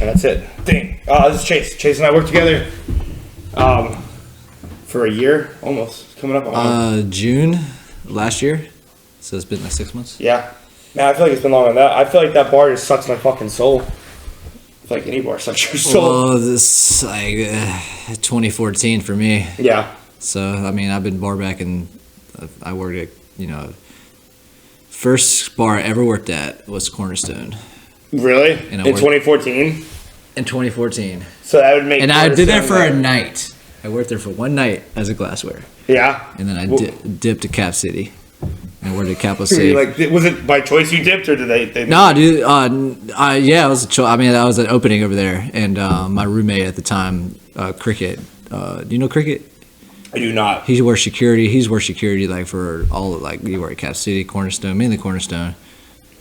And that's it. Dang. This is Chase. Chase and I worked together for a year, almost. Coming up on June last year. So it's been like 6 months. Yeah. Man, I feel like it's been longer than that. I feel like that bar just sucks my fucking soul. I feel like any bar sucks your soul. Well, this like 2014 for me. Yeah. So I mean, I've been bar back, and I worked at first bar I ever worked at was Cornerstone. Really? In 2014? In 2014. So that would make. And I did that for a night. I worked there for one night as a glassware. Yeah. And then I dipped to Cap City. I worked at Capital City. Like, was it by choice you dipped, or did they No, dude. Yeah, it was a choice. I mean, that was an opening over there, and my roommate at the time, Cricket. Do you know Cricket? I do not. He worked security. He's worked security like for all of, like, he worked at Cap City, Cornerstone, mainly Cornerstone.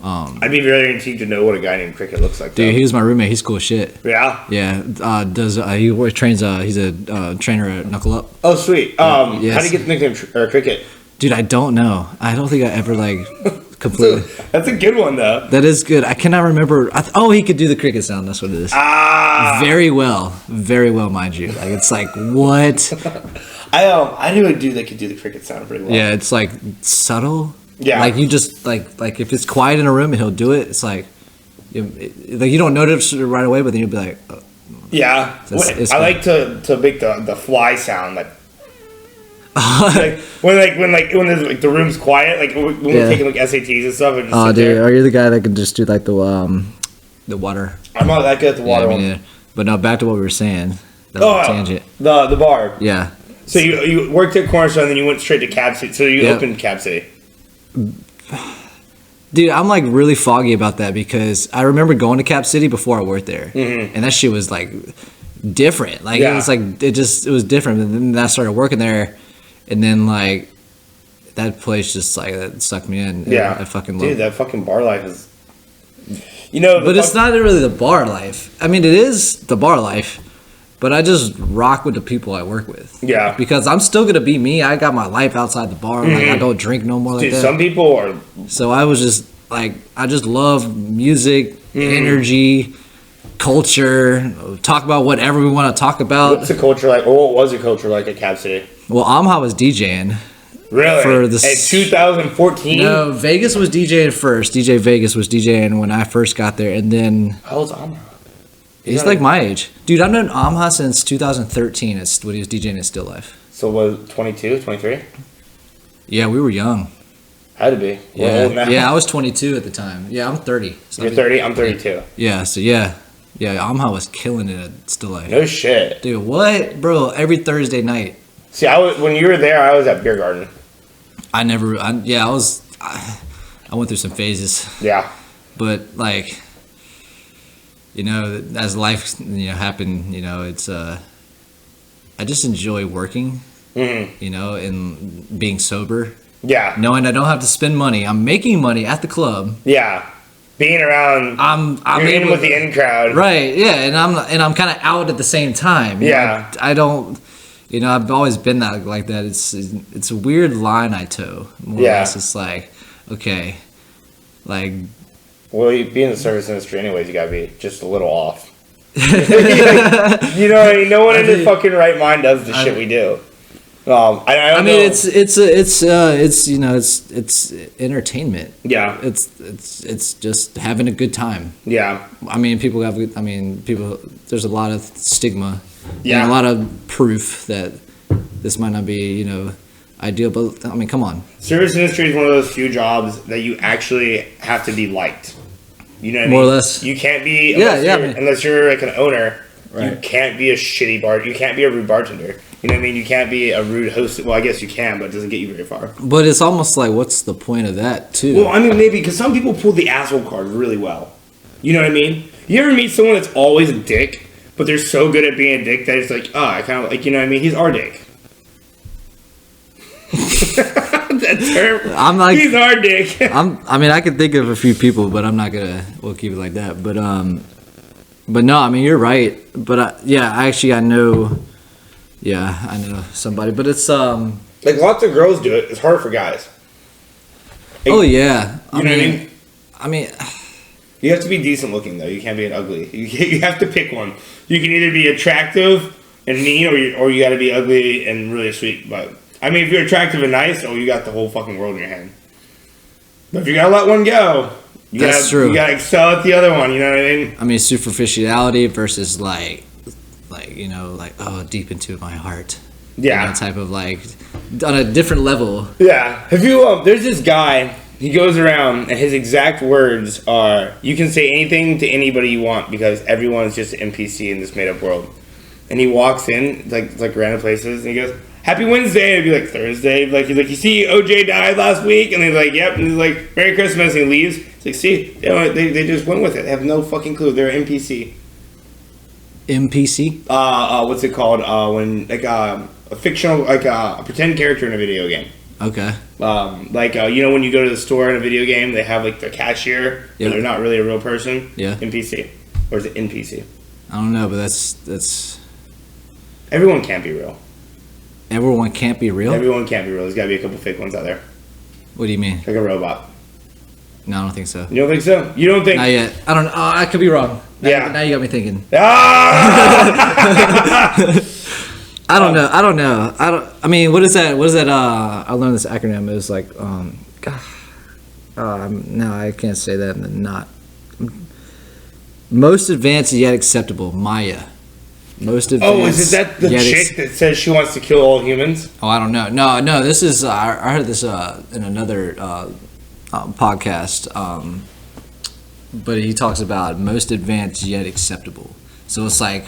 I'd be very intrigued to know what a guy named Cricket looks like. Dude, he was my roommate. He's cool as shit. Yeah. Yeah. He trains? He's a trainer at Knuckle Up. Oh, sweet. Yes. How do you get the nickname Cricket? Dude, I don't know. I don't think I ever completely. That's a good one though. That is good. I cannot remember. He could do the cricket sound. That's what it is. Very well, mind you. Like, it's like, what? I knew a dude that could do the cricket sound pretty well. Yeah, it's like subtle. Yeah. Like, you just like if it's quiet in a room and he'll do it. It's like you don't notice it right away, but then you'll be like, oh. Yeah. I like to make the fly sound like. when the room's quiet, like when we're taking like SATs and stuff. And just dude, are you the guy that can just do like the water? I'm not that good at the water one. But no, back to what we were saying. That was a tangent. The bar. Yeah. So you worked at Cornerstone, and then you went straight to Cap City. So you opened Cap City. Dude, I'm like really foggy about that because I remember going to Cap City before I worked there, and that shit was like different. Like it was like it was different. And then I started working there. And then, like, that place just, like, that sucked me in. Yeah. I fucking love it. Dude, that fucking bar life is... But it's not really the bar life. I mean, it is the bar life. But I just rock with the people I work with. Yeah. Because I'm still going to be me. I got my life outside the bar. Like, I don't drink no more like that. Some people are... So I was just, like, I just love music, energy, culture, talk about whatever we want to talk about. What's the culture like? Or what was the culture like at Cap City? Well, Amha was DJing. Really? In 2014? No, Vegas was DJing first. DJ Vegas was DJing when I first got there, and then... How old's Amha? He's like my age. Dude, I've known Amha since 2013 when he was DJing at Still Life. So was 22, 23? Yeah, we were young. Had to be. Yeah, I was 22 at the time. Yeah, I'm 30. So You're 30? I'm 32. Yeah, so yeah. Yeah, Amha was killing it at Still Life. No shit. Dude, what? Bro, every Thursday night. See, when you were there, I was at Beer Garden. I went through some phases. Yeah. But, like, as life, happened, it's, I just enjoy working, and being sober. Yeah. Knowing I don't have to spend money. I'm making money at the club. Yeah. Being around, you're in with the in crowd. Right, yeah, and I'm kind of out at the same time. Yeah. I don't... I've always been like that. It's a weird line I toe. More or less. It's like, okay, like... Well, you be in the service industry anyways, you gotta be just a little off. You know what I mean? No one in their fucking right mind does the shit we do. I mean, it's entertainment. Yeah. It's just having a good time. Yeah. I mean, there's a lot of stigma. Yeah. And a lot of proof that this might not be, ideal, but I mean, come on. Service industry is one of those few jobs that you actually have to be liked. You know what I mean? More or less. You can't be, unless you're like an owner, right. You can't be a shitty you can't be a rude bartender. You know what I mean? You can't be a rude host. Well, I guess you can, but it doesn't get you very far. But it's almost like, what's the point of that, too? Well, I mean, maybe, because some people pull the asshole card really well. You know what I mean? You ever meet someone that's always a dick, but they're so good at being a dick that it's like, I kind of like, you know what I mean? He's our dick. That term. I'm like, he's our dick. I can think of a few people, but I'm not gonna. We'll keep it like that. But no, I mean, you're right. But I know. Yeah, I know somebody, but it's like lots of girls do it. It's hard for guys. Oh yeah, You know what I mean? I mean, You have to be decent looking though. You can't be an ugly. You have to pick one. You can either be attractive and mean, or you got to be ugly and really sweet. But I mean, if you're attractive and nice, you got the whole fucking world in your hand. But if you gotta let one go, That's true. You gotta excel at the other one. You know what I mean? I mean, superficiality versus like deep into my heart. Yeah. That type of like on a different level. Yeah. Have you? There's this guy. He goes around and his exact words are, "You can say anything to anybody you want because everyone is just an NPC in this made-up world." And he walks in like random places and he goes, "Happy Wednesday," and it'd be like Thursday. Like he's like, "You see, OJ died last week," and he's like, "Yep," and he's like, "Merry Christmas," and he leaves. It's like, see, they just went with it. They have no fucking clue. They're NPC. NPC? What's it called? When like a fictional, like a pretend character in a video game. Okay. When you go to the store in a video game, they have like the cashier, but they're not really a real person. Yeah. NPC, or is it NPC? I don't know, but that's. Everyone can't be real. Everyone can't be real? Everyone can't be real. There's got to be a couple fake ones out there. What do you mean? Like a robot. No, I don't think so. You don't think so? You don't think? Not yet. I don't know. I could be wrong. Now you got me thinking. I don't know. I mean, what is that? I learned this acronym. It was like, no, I can't say that. Not most advanced yet acceptable. Maya. Most advanced. Oh, is it the chick that says she wants to kill all humans? Oh, I don't know. No. This is I heard this in another podcast. But he talks about most advanced yet acceptable. So it's like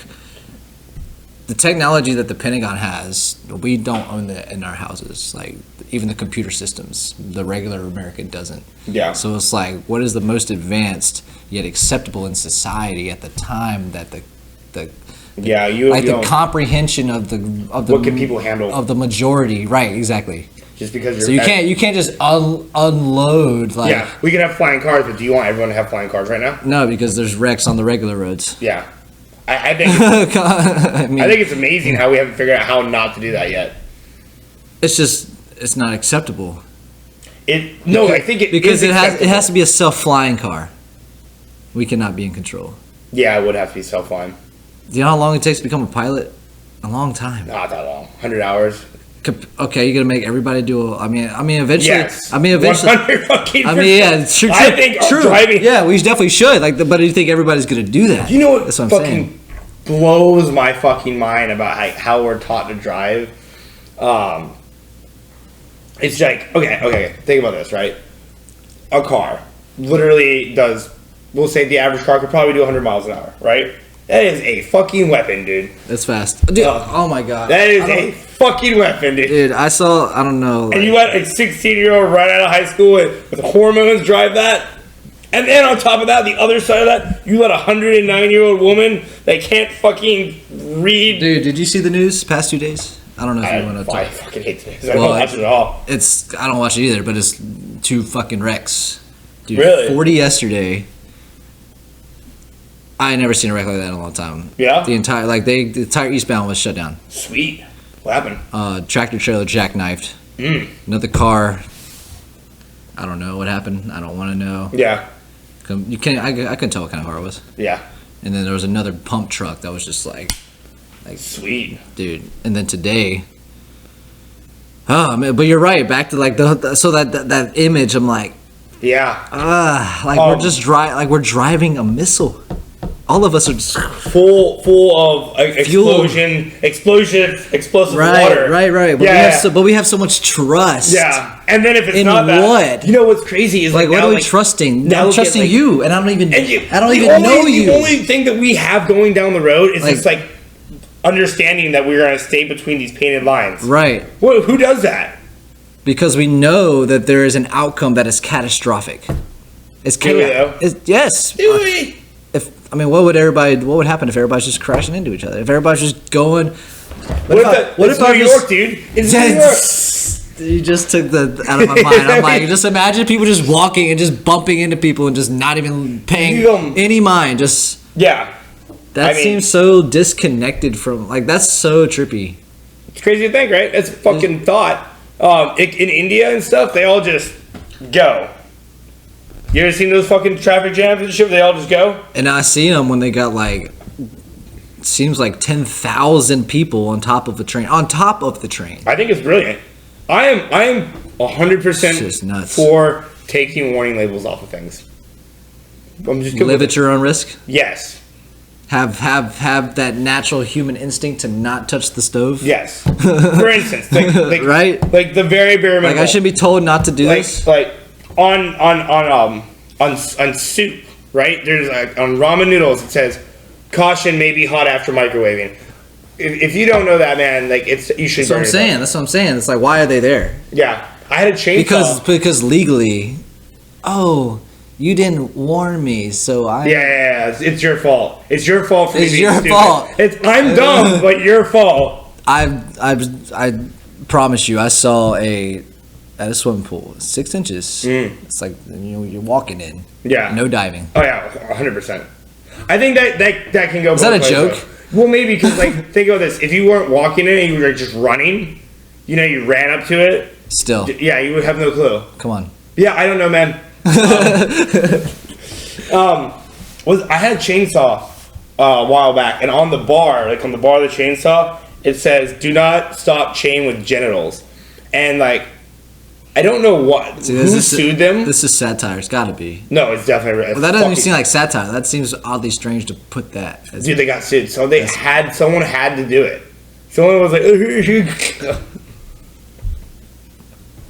the technology that the Pentagon has, we don't own that in our houses. Like even the computer systems, the regular American doesn't. Yeah. So it's like, what is the most advanced yet acceptable in society at the time that the comprehension of the what can people handle of the majority, right? Exactly. Just because you can't just unload like. Yeah, we can have flying cars, but do you want everyone to have flying cars right now? No, because there's wrecks on the regular roads. Yeah, I think I think it's amazing how we haven't figured out how not to do that yet. It's not acceptable. I think it has to be a self-flying car. We cannot be in control. Yeah, it would have to be self-flying. Do you know how long it takes to become a pilot? A long time. Not that long. 100 hours. Okay, you're gonna make everybody do. I mean, eventually. Yes. 100 fucking. True. I think driving. Yeah, we definitely should. But do you think everybody's gonna do that? You know what? That's what I'm fucking saying. Blows my fucking mind about how we're taught to drive. It's like okay. Think about this, right? A car literally does. We'll say the average car could probably do 100 miles an hour, right? That is a fucking weapon, dude. That's fast. Dude, oh my god. That is a fucking weapon, dude. Dude, I don't know. And you let a 16-year-old right out of high school with hormones drive that? And then on top of that, the other side of that, you let a 109-year-old woman that can't fucking read. Dude, did you see the news past 2 days? I don't know if you want to. I fucking hate the news. I don't watch it at all. I don't watch it either, but it's 2 fucking wrecks. Dude, really? 40 yesterday. I had never seen a wreck like that in a long time. Yeah? The entire eastbound was shut down. Sweet. What happened? Tractor trailer jackknifed. Another car. I don't know what happened. I don't want to know. Yeah. You can't. I couldn't tell what kind of car it was. Yeah. And then there was another pump truck that was just like sweet, dude. And then today. Oh man, but you're right. Back to like that image. I'm like. Yeah. We're just we're driving a missile. All of us are just full of explosive water. Right. But we have so much trust. Yeah. And then if it's not that, what? You know what's crazy is what are we trusting? I'm trusting you, and I don't even know you. The only thing that we have going down the road is just like understanding that we're going to stay between these painted lines. Right. Who does that? Because we know that there is an outcome that is catastrophic. It's chaos. Yes. Do we? What would happen if everybody's just crashing into each other? If everybody's just going. What if New York, dude? It's New York. You just took the out of my mind. I'm like, just imagine people just walking and just bumping into people and just not even paying any mind. Just That seems so disconnected from that's so trippy. It's crazy to think, right? That's a fucking thought. In India and stuff, they all just go. You ever seen those fucking traffic jams and shit where they all just go? And I seen them when they got like, seems like 10,000 people on top of the train. On top of the train. I think it's brilliant. I am 100% for taking warning labels off of things. I'm just live at your own risk. Yes. Have that natural human instinct to not touch the stove. Yes. For instance, like right? Like the very bare minimum. Like I should be told not to do this. Like on soup, right? There's like on ramen noodles it says caution may be hot after microwaving. If you don't know that, man, like you should. That's what I'm saying. That's what I'm saying. It's like, why are they there? Yeah, I had a chainsaw because legally. Oh, you didn't warn me, so I. Yeah, it's your fault. It's your fault for me being stupid. It's your fault. I'm dumb, but your fault. I promise you, I saw at a swimming pool, 6 inches. It's like you're walking in. Yeah. No diving. Oh yeah, 100%. I think that can go. Is that a joke? Though. Well, maybe because like think about this: if you weren't walking in and you were just running, you ran up to it. Still. Yeah, you would have no clue. Come on. Yeah, I don't know, man. I had a chainsaw a while back, and on the bar of the chainsaw, it says "Do not stop chain with genitals," and like. I don't know who sued them. This is satire. It's got to be. No, it's definitely. Well, that doesn't even seem like satire. That seems oddly strange to put that. Dude, they got sued. So someone had to do it. Someone was like.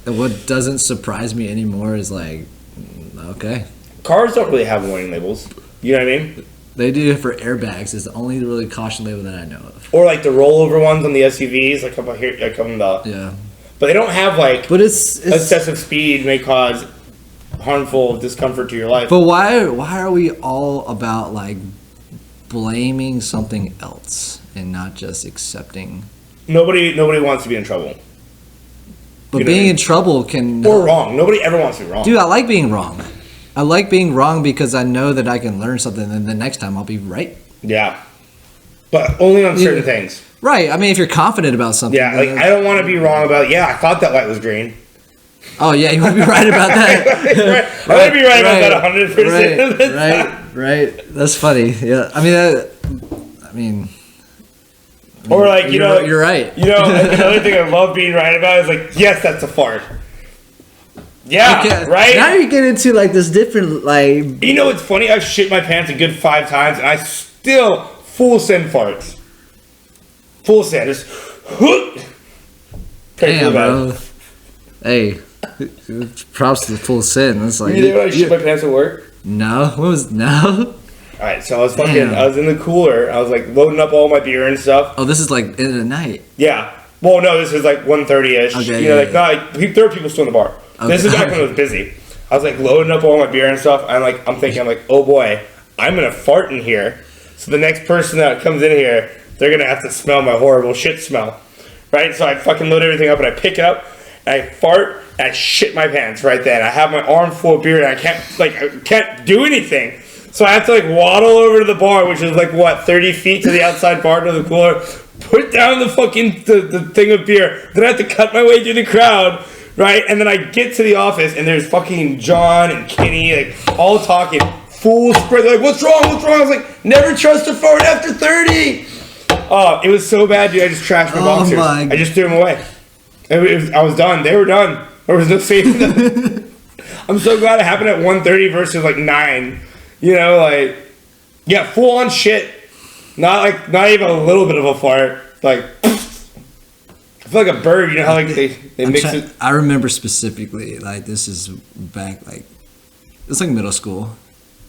And what doesn't surprise me anymore is like, okay. Cars don't really have warning labels. You know what I mean? They do for airbags. Is the only really caution label that I know of. Or like the rollover ones on the SUVs, like up here, like on the. Yeah. But they don't have like. But it's excessive speed may cause harmful discomfort to your life. But why are we all about like blaming something else and not just accepting? Nobody wants to be in trouble. But being in trouble can or wrong. Nobody ever wants to be wrong. Dude, I like being wrong. I like being wrong because I know that I can learn something, and the next time I'll be right. Yeah. But only on certain things. Right. I mean, if you're confident about something. Yeah, like I don't want to be wrong about. Yeah, I thought that light was green. Oh yeah, you want to be right about that. I want to be right about that 100%. Right. That's funny. Yeah. I mean. Or like you're right. Like another thing I love being right about is like, yes, that's a fart. Yeah, right. Now you get into like this different like. You know what's funny? I've shit my pants a good 5 times, and I still full send farts. Full send, just. Damn, bro. Hey, props to the full send. That's like. You think I shit my pants at work? No. What was no? Alright, so I was in the cooler. I was like loading up all my beer and stuff. Oh, this is like in the night. Yeah. Well, no, this is like 1:30ish. Okay, there are people still in the bar. Okay. This is back when it was busy. I was like loading up all my beer and stuff. I'm thinking, oh boy, I'm gonna fart in here. So the next person that comes in here, they're gonna have to smell my horrible shit smell, right? So I fucking load everything up and I pick it up, and I fart, and I shit my pants right then. I have my arm full of beer, and I can't do anything. So I have to waddle over to the bar, which is 30 feet to the outside bar to the cooler, put down the fucking the thing of beer, then I have to cut my way through the crowd, right? And then I get to the office, and there's fucking John and Kenny, all talking, full spread, what's wrong? I was like, never trust a fart after 30! Oh, it was so bad, dude, I just trashed my boxers. I just threw them away. I was done. They were done. There was no saving them. I'm so glad it happened at 1:30 versus 9. Yeah, full on shit. Not even a little bit of a fart. I feel like a bird. You know how they mix it. I remember specifically this is back it's middle school,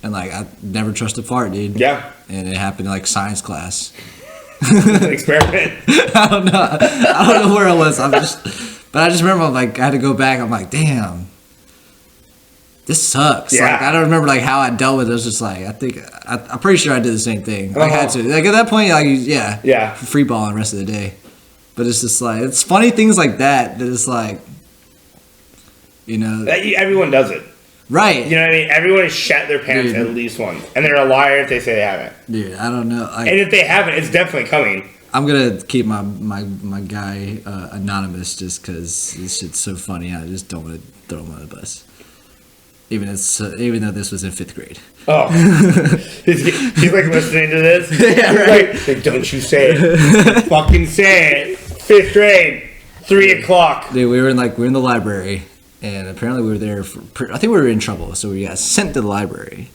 and I never trust a fart, dude. Yeah. And it happened in science class. An experiment. I don't know where I was. But I just remember I had to go back. I'm like, damn. This sucks. Yeah. I don't remember how I dealt with it. It was just I'm pretty sure I did the same thing. I had to. At that point, yeah. Free balling the rest of the day. But it's just it's funny things like that it's everyone does it. Right. You know what I mean? Everyone has shat their pants at least once. And they're a liar if they say they haven't. Dude, I don't know. And if they haven't, it's definitely coming. I'm going to keep my guy anonymous just because this shit's so funny. I just don't want to throw him on the bus. even though this was in 5th grade. Oh, he's like listening to this. Yeah, right. Like, don't you say it. Fucking say it. 5th grade, 3 o'clock. Dude, we were in the library, and apparently we were there I think we were in trouble, so we got sent to the library.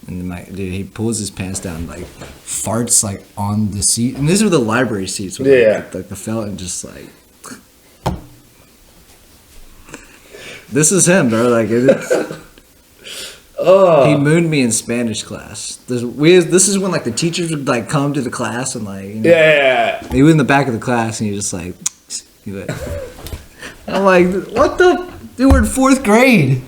And he pulls his pants down, like farts like on the seat, and these are the library seats with like the felt, and just like. This is him, bro. Like, he mooned me in Spanish class. This is when like the teachers would like come to the class and like, he was in the back of the class and he just like, I'm like, what the? Dude, we're in 4th grade.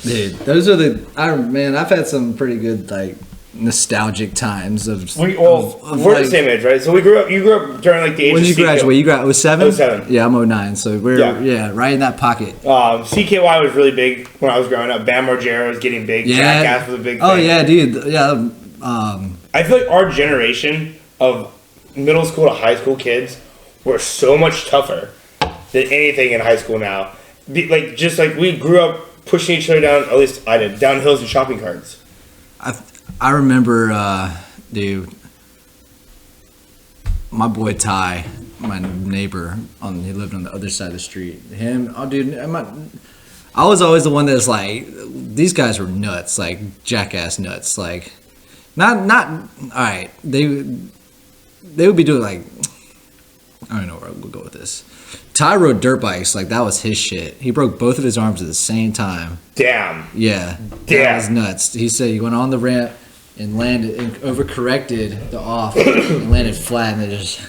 Dude, those are I've had some pretty good like nostalgic times of. We're the same age, right? So you grew up during like the age. When did you graduate? You got 07? 07. Yeah, I'm 09. So we're right in that pocket. CKY was really big when I was growing up. Bam Margera was getting big. Yeah. Jackass was a big thing. Oh yeah, dude. Yeah. I feel like our generation of middle school to high school kids were so much tougher than anything in high school now. Just like we grew up pushing each other down. At least I did, down hills and shopping carts. I remember, dude, my boy Ty, my neighbor, he lived on the other side of the street. I was always the one that's like, these guys were nuts, like jackass nuts, like, not, all right, they would be doing like, I don't know where we'll go with this. Ty rode dirt bikes, like that was his shit. He broke both of his arms at the same time. Damn. Yeah. Damn. That was nuts. He said he went on the ramp and landed and overcorrected the off and landed flat and it just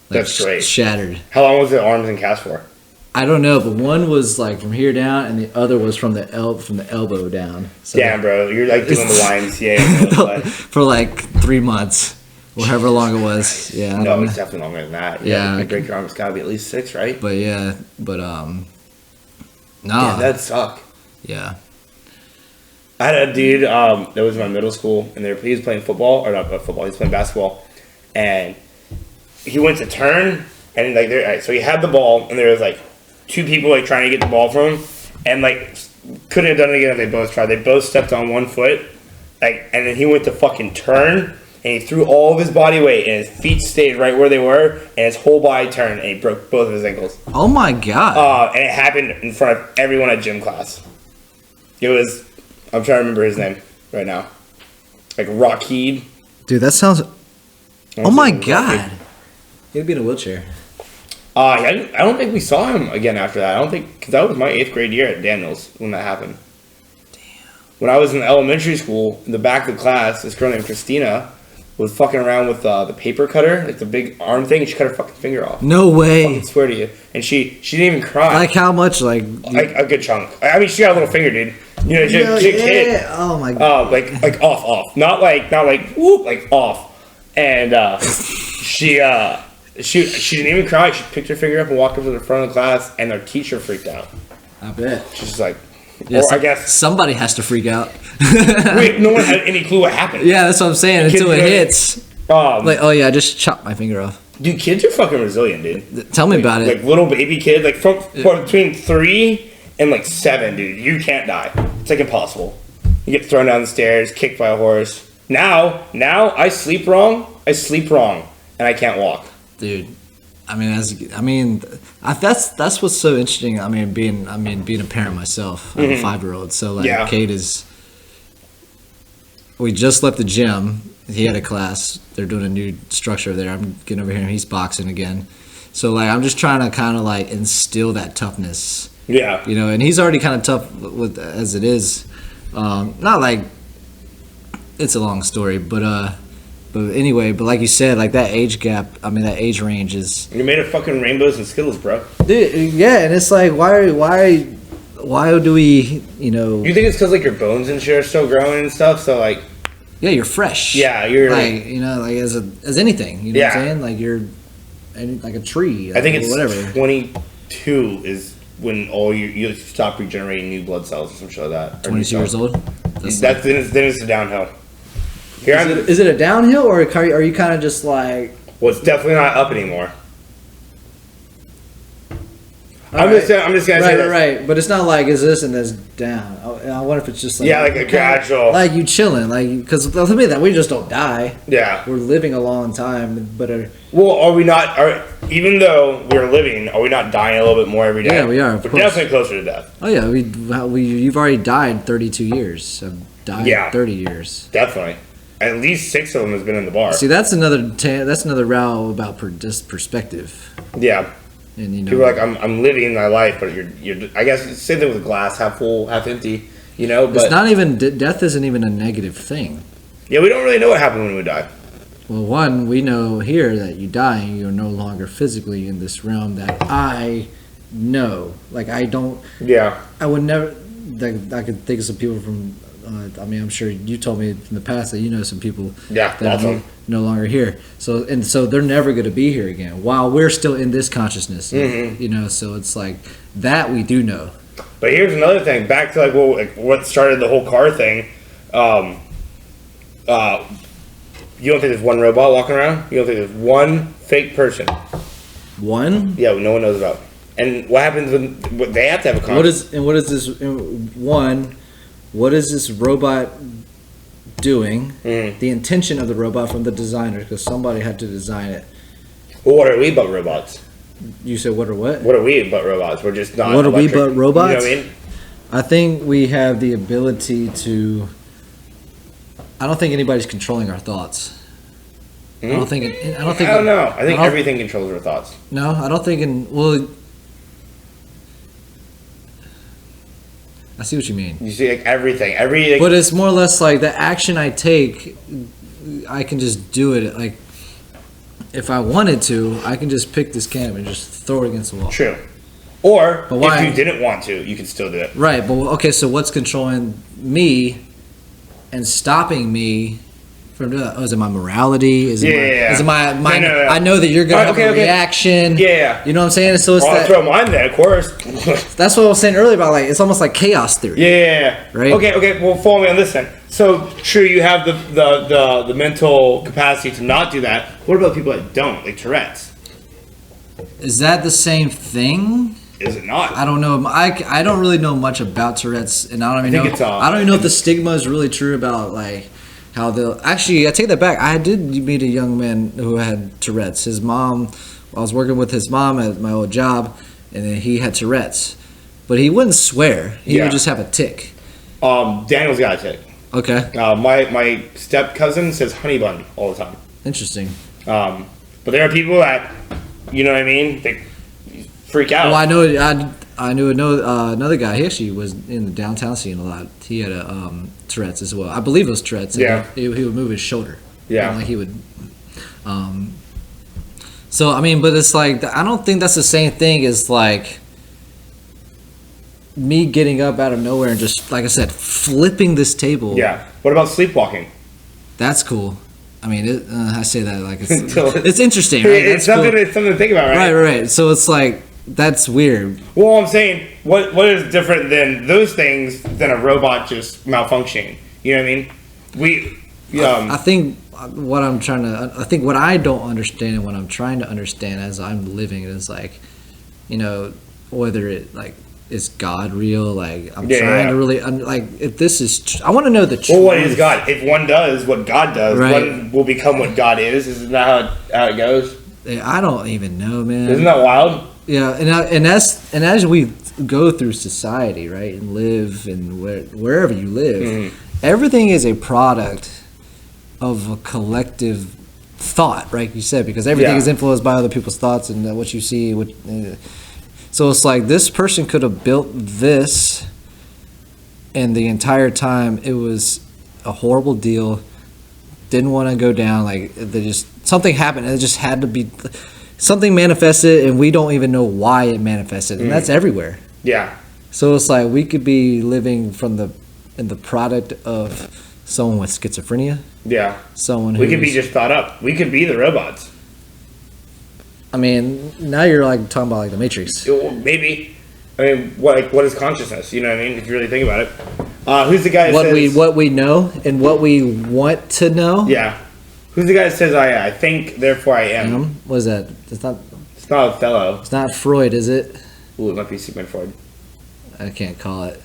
that's great. Shattered. How long was the arms and cast for? I don't know, but one was like from here down and the other was from the elbow down. So damn, bro, you're like doing the YMCA for like 3 months. Or however long it was. Yeah. No, it's definitely longer than that. Yeah. You break your arm, it's gotta be at least 6, right? But no. Yeah, that'd suck. Yeah. I had a dude that was in my middle school, and he was playing football, or not football, he was playing basketball, and he went to turn, and like so he had the ball, and there was like 2 people like trying to get the ball from him, and like couldn't have done it again if they both tried. They both stepped on one foot, like, and then he went to fucking turn. And he threw all of his body weight, and his feet stayed right where they were, and his whole body turned, and he broke both of his ankles. Oh my god! And it happened in front of everyone at gym class. It was, I'm trying to remember his name right now, like Rakid. Dude, that sounds. Oh my god! He'd be in a wheelchair. I don't think we saw him again after that. I don't think, because that was my 8th grade year at Daniels when that happened. Damn. When I was in elementary school, in the back of the class, this girl named Christina was fucking around with the paper cutter, like the big arm thing, and she cut her fucking finger off. No way. I swear to you. And she didn't even cry. Like how much? Like a good chunk. I mean, she got a little finger, dude. You know, just kid. Oh my god. Like off. Not like whoop, like off. And she didn't even cry. She picked her finger up and walked up to the front of the class, and our teacher freaked out. I bet. She's just like, yes, or I guess somebody has to freak out. Wait, no one had any clue what happened. Yeah, that's what I'm saying. Until it hits. Like, oh yeah, I just chopped my finger off. Dude, kids are fucking resilient, dude. Tell me about it. Like little baby kids, like from between 3 and like 7, dude. You can't die. It's like impossible. You get thrown down the stairs, kicked by a horse. Now I sleep wrong, and I can't walk. Dude, that's what's so interesting. Being a parent myself. I'm a 5-year-old, so like Kate is. We just left the gym. He had a class. They're doing a new structure there. I'm getting over here, and he's boxing again. So like, I'm just trying to kind of like instill that toughness. Yeah. You know, and he's already kind of tough as it is. Not like it's a long story, but anyway, but like you said, like that age gap, that age range is. You're made of fucking rainbows and Skittles, bro. Dude, yeah, and it's like, why do we, you know? You think it's because like your bones and shit are still growing and stuff? So like. Yeah, you're fresh. Yeah, you're like, you know, like as anything. You know what I'm saying? Like you're like a tree. I think it's whatever. 22 is when all you stop regenerating new blood cells or some shit like that. 22 years old. Then it's a downhill. Is it a downhill, or are you kind of just like? Well, it's definitely not up anymore. I'm just gonna say this. Right. But it's not like is this and this down. I wonder if it's just like like a gradual, like you chilling, like because to me that we just don't die. Yeah, we're living a long time, but are we not? Even though we're living, are we not dying a little bit more every day? Yeah, we are. We're definitely closer to death. Oh yeah, you've already died 32 years. I've died 30 years. Definitely. At least 6 of them has been in the bar. See, that's another row about just perspective. Yeah. And people are like, I'm living my life, but you're. I guess it's same thing with the glass, half full, half empty. But it's not even death isn't even a negative thing. Yeah, we don't really know what happened when we die. Well, one, we know here that you die and you're no longer physically in this realm that I know. Like I don't. Yeah. I would never. I could think of some people from. I'm sure you told me in the past that you know some people that are no longer here. So they're never going to be here again while we're still in this consciousness. Mm-hmm. So it's like that we do know. But here's another thing. Back to what started the whole car thing. You don't think there's one robot walking around? You don't think there's one fake person? One? Yeah, no one knows about. And what happens when they have to have a conscience? What is this? One. What is this robot doing? Mm. The intention of the robot from the designer, because somebody had to design it. Well, what are we but robots? You said what or what? What are we but robots? We're just not. What are we but robots? You know what I mean? I think we have the ability to. I don't think anybody's controlling our thoughts. Mm-hmm. I don't think. I don't know. I think everything controls our thoughts. No, I don't think. I see what you mean. You see, everything. But it's more or less like the action I take, I can just do it. Like, if I wanted to, I can just pick this can and just throw it against the wall. True. Or, if you didn't want to, you can still do it. Right, but okay, so what's controlling me and stopping me from doing that? Oh, is it my morality? Is it my No. I know that you're going to have a reaction. Yeah. You know what I'm saying? So it's I'll throw mine then, of course. That's what I was saying earlier about, like, it's almost like chaos theory. Yeah. Right? Okay, well, follow me on this then. So, true, you have the mental capacity to not do that. What about people that don't, like Tourette's? Is that the same thing? Is it not? I don't know. I don't really know much about Tourette's, and I don't even know. I don't even know if the stigma is really true about like how they'll. Actually, I take that back. I did meet a young man who had Tourette's. His mom. I was working with his mom at my old job, and then he had Tourette's, but he wouldn't swear. He would just have a tick. Daniel's got a tick. Okay. My step cousin says honey bun all the time. Interesting. But there are people that, you know what I mean? They freak out. Well, I knew another guy. He actually was in the downtown scene a lot. He had a Tourette's as well. I believe it was Tourette's. Yeah. He would move his shoulder. Yeah. And, like he would. So I mean, but it's like I don't think that's the same thing as like me getting up out of nowhere and just, like I said, flipping this table. Yeah. What about sleepwalking? That's cool. I mean, I say that like it's interesting, right? It's something to think about, right? Right. So it's like that's weird. Well, I'm saying what is different than those things than a robot just malfunctioning? You know what I mean? I think what I'm trying to. I think what I don't understand and what I'm trying to understand as I'm living is like, you know, whether it like. Is God real? Like I'm trying to really like if this is. I want to know the truth. Well, what is God? If one does what God does, one will become what God is. Isn't that how it goes? I don't even know, man. Isn't that wild? Yeah, and as we go through society, right, and live and wherever you live, everything is a product of a collective thought, right? You said because everything is influenced by other people's thoughts and what you see. So it's like this person could have built this, and the entire time it was a horrible deal. Didn't want to go down. Like something happened, and it just had to be something manifested, and we don't even know why it manifested, and that's everywhere. Yeah. So it's like we could be living in the product of someone with schizophrenia. Yeah. We could be just thought up. We could be the robots. I mean, now you're like talking about like the Matrix. Maybe. I mean, what is consciousness? You know what I mean? If you really think about it. Who's the guy that says... What we know and what we want to know? Yeah. Who's the guy that says, I think, therefore I am? What is that? It's not Othello. It's not Freud, is it? Ooh, it might be Sigmund Freud. I can't call it.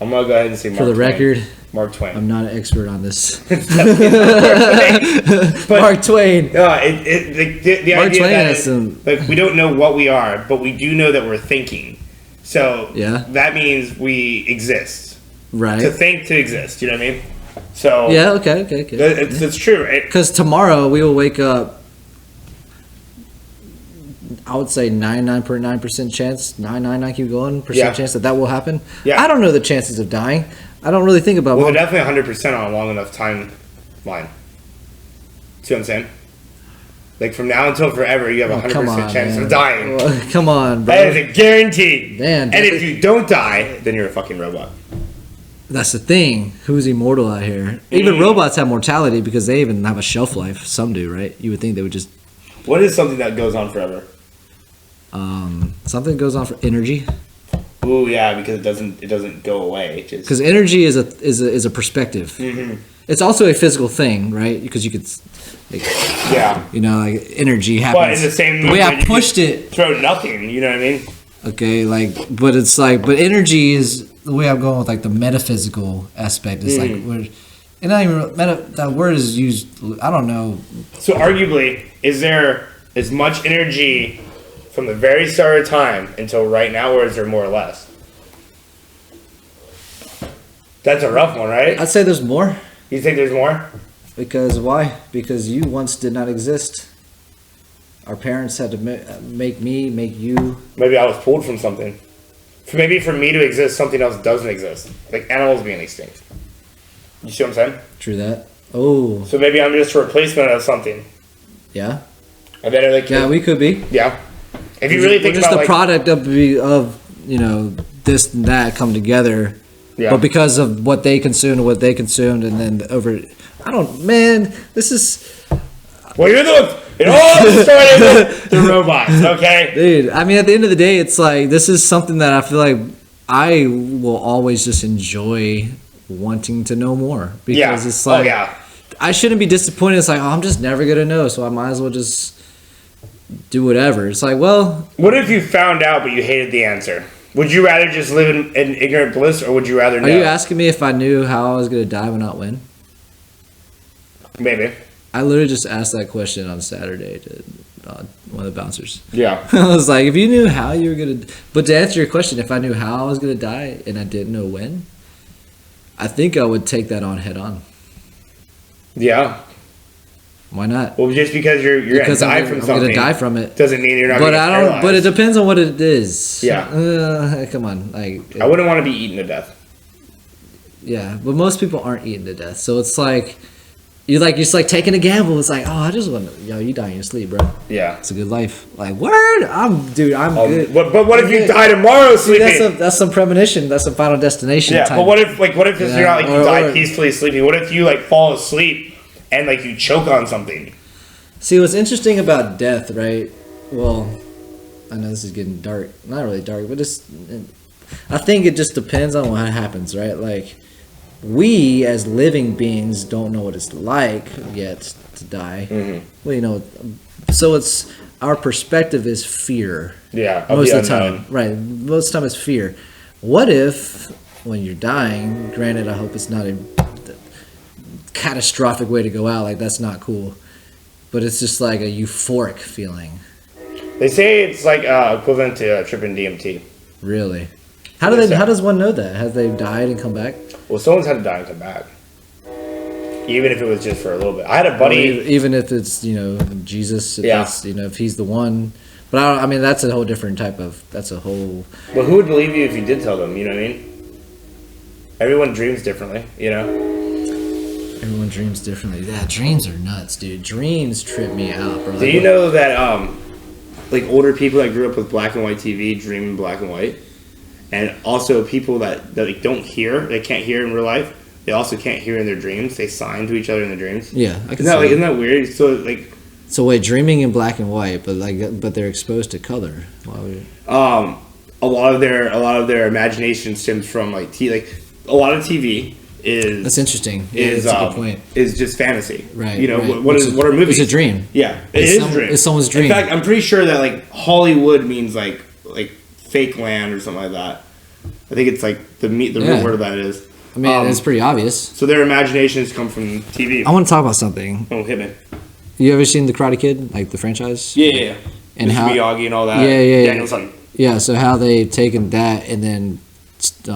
I'm gonna go ahead and say Mark For the Twain. Record, Mark Twain. I'm not an expert on this. But, Mark Twain. the Mark idea Twain that has some. like we don't know what we are, but we do know that we're thinking. So Yeah. that means we exist. To Right. think to exist. You know what I mean? So Yeah. Okay. it's true, right? Because tomorrow we will wake up. I would say 99.9% chance, 999 keep going percent chance that will happen. Yeah. I don't know the chances of dying. I don't really think about. Well, they're definitely 100% on a long enough timeline. See what I'm saying? Like from now until forever, you have a 100% chance of dying. Well, come on, bro. That is a guarantee. Man, and if you don't die, then you're a fucking robot. That's the thing. Who's immortal out here? Even robots have mortality because they even have a shelf life. Some do, right? You would think they would just. What is something that goes on forever? Something goes on for energy. Ooh, yeah, because it doesn't go away. Because energy is a perspective. Mm-hmm. It's also a physical thing, right? Because you could, like, you know, like energy happens. But in the same way I pushed it, throw nothing. You know what I mean? Okay, like, but it's like, but energy is the way I'm going with like the metaphysical aspect. It's like we're, and not even that word is used. I don't know. So arguably, is there as much energy from the very start of time until right now, or is there more or less? That's a rough one, right? I'd say there's more. You think there's more? Because why? Because you once did not exist. Our parents had to make me, make you. Maybe I was pulled from something. Maybe for me to exist, something else doesn't exist. Like animals being extinct. You see what I'm saying? True that. Oh. So maybe I'm just a replacement of something. Yeah. And then like yeah, we could be. Yeah. If you really think just about the like, product of you know this and that come together. Yeah. But because of what they consumed and what they consumed, and then this is. Well, you're the. It all started with the robots, okay? Dude, I mean, at the end of the day, it's like, this is something that I feel like I will always just enjoy wanting to know more. Because it's like, I shouldn't be disappointed. It's like, oh, I'm just never going to know, so I might as well just do whatever. It's like, well. What if you found out, but you hated the answer? Would you rather just live in ignorant bliss, or would you rather know? Are you asking me if I knew how I was going to die but not when? Maybe. I literally just asked that question on Saturday to one of the bouncers. Yeah. I was like, if you knew how you were going to... But to answer your question, if I knew how I was going to die and I didn't know when, I think I would take that on head on. Yeah. Why not? Well, just because you're going to die from something... I'm going to die from it. Doesn't mean you're not going to get paralyzed. But it depends on what it is. Yeah. Come on. Like, I wouldn't want to be eaten to death. Yeah, but most people aren't eaten to death. So it's like... You're just taking a gamble. It's like, oh, I just want to, you die in your sleep, bro. Yeah. It's a good life. Like, word? I'm good. But what if you die tomorrow sleeping? That's some premonition. That's some final destination. Yeah, type. but what if you're not you die peacefully sleeping? What if you fall asleep and you choke on something? See, what's interesting about death, right? Well, I know this is getting dark. Not really dark, but I think it just depends on what happens, right? Like, we as living beings don't know what it's like yet to die. Mm-hmm. Well, so it's our perspective is fear. Yeah, most of the time, right? Most of the time it's fear. What if when you're dying? Granted, I hope it's not a catastrophic way to go out. Like, that's not cool. But it's just like a euphoric feeling. They say it's equivalent to tripping DMT. Really? How does one know that? Have they died and come back? Well, someone's had to die and come back. Even if it was just for a little bit. I had a buddy... Even if it's, Jesus, if he's the one. But I mean, that's a whole different type of... That's a whole... But who would believe you if you did tell them, you know what I mean? Everyone dreams differently, Everyone dreams differently. Yeah, dreams are nuts, dude. Dreams trip me out, bro. Do you know that, older people that grew up with black and white TV dream in black and white? And also people that don't hear, they can't hear in real life, they also can't hear in their dreams. They sign to each other in their dreams. Yeah, I can isn't that weird? So wait, dreaming in black and white, but they're exposed to color. Why would a lot of their imagination stems from a lot of TV is... That's interesting. Yeah, that's a good point. Is just fantasy. Right. What are movies? It's a dream. Yeah, it is a dream. It's someone's dream. In fact, I'm pretty sure that Hollywood means fake land or something like that. I think it's like the real word of that is. I mean, it's pretty obvious. So their imaginations come from TV. I want to talk about something. Oh, hit me. You ever seen The Karate Kid, like the franchise? Yeah. And Mr. how Miyagi and all that. Yeah. Daniel's son. Yeah, so how they've taken that and then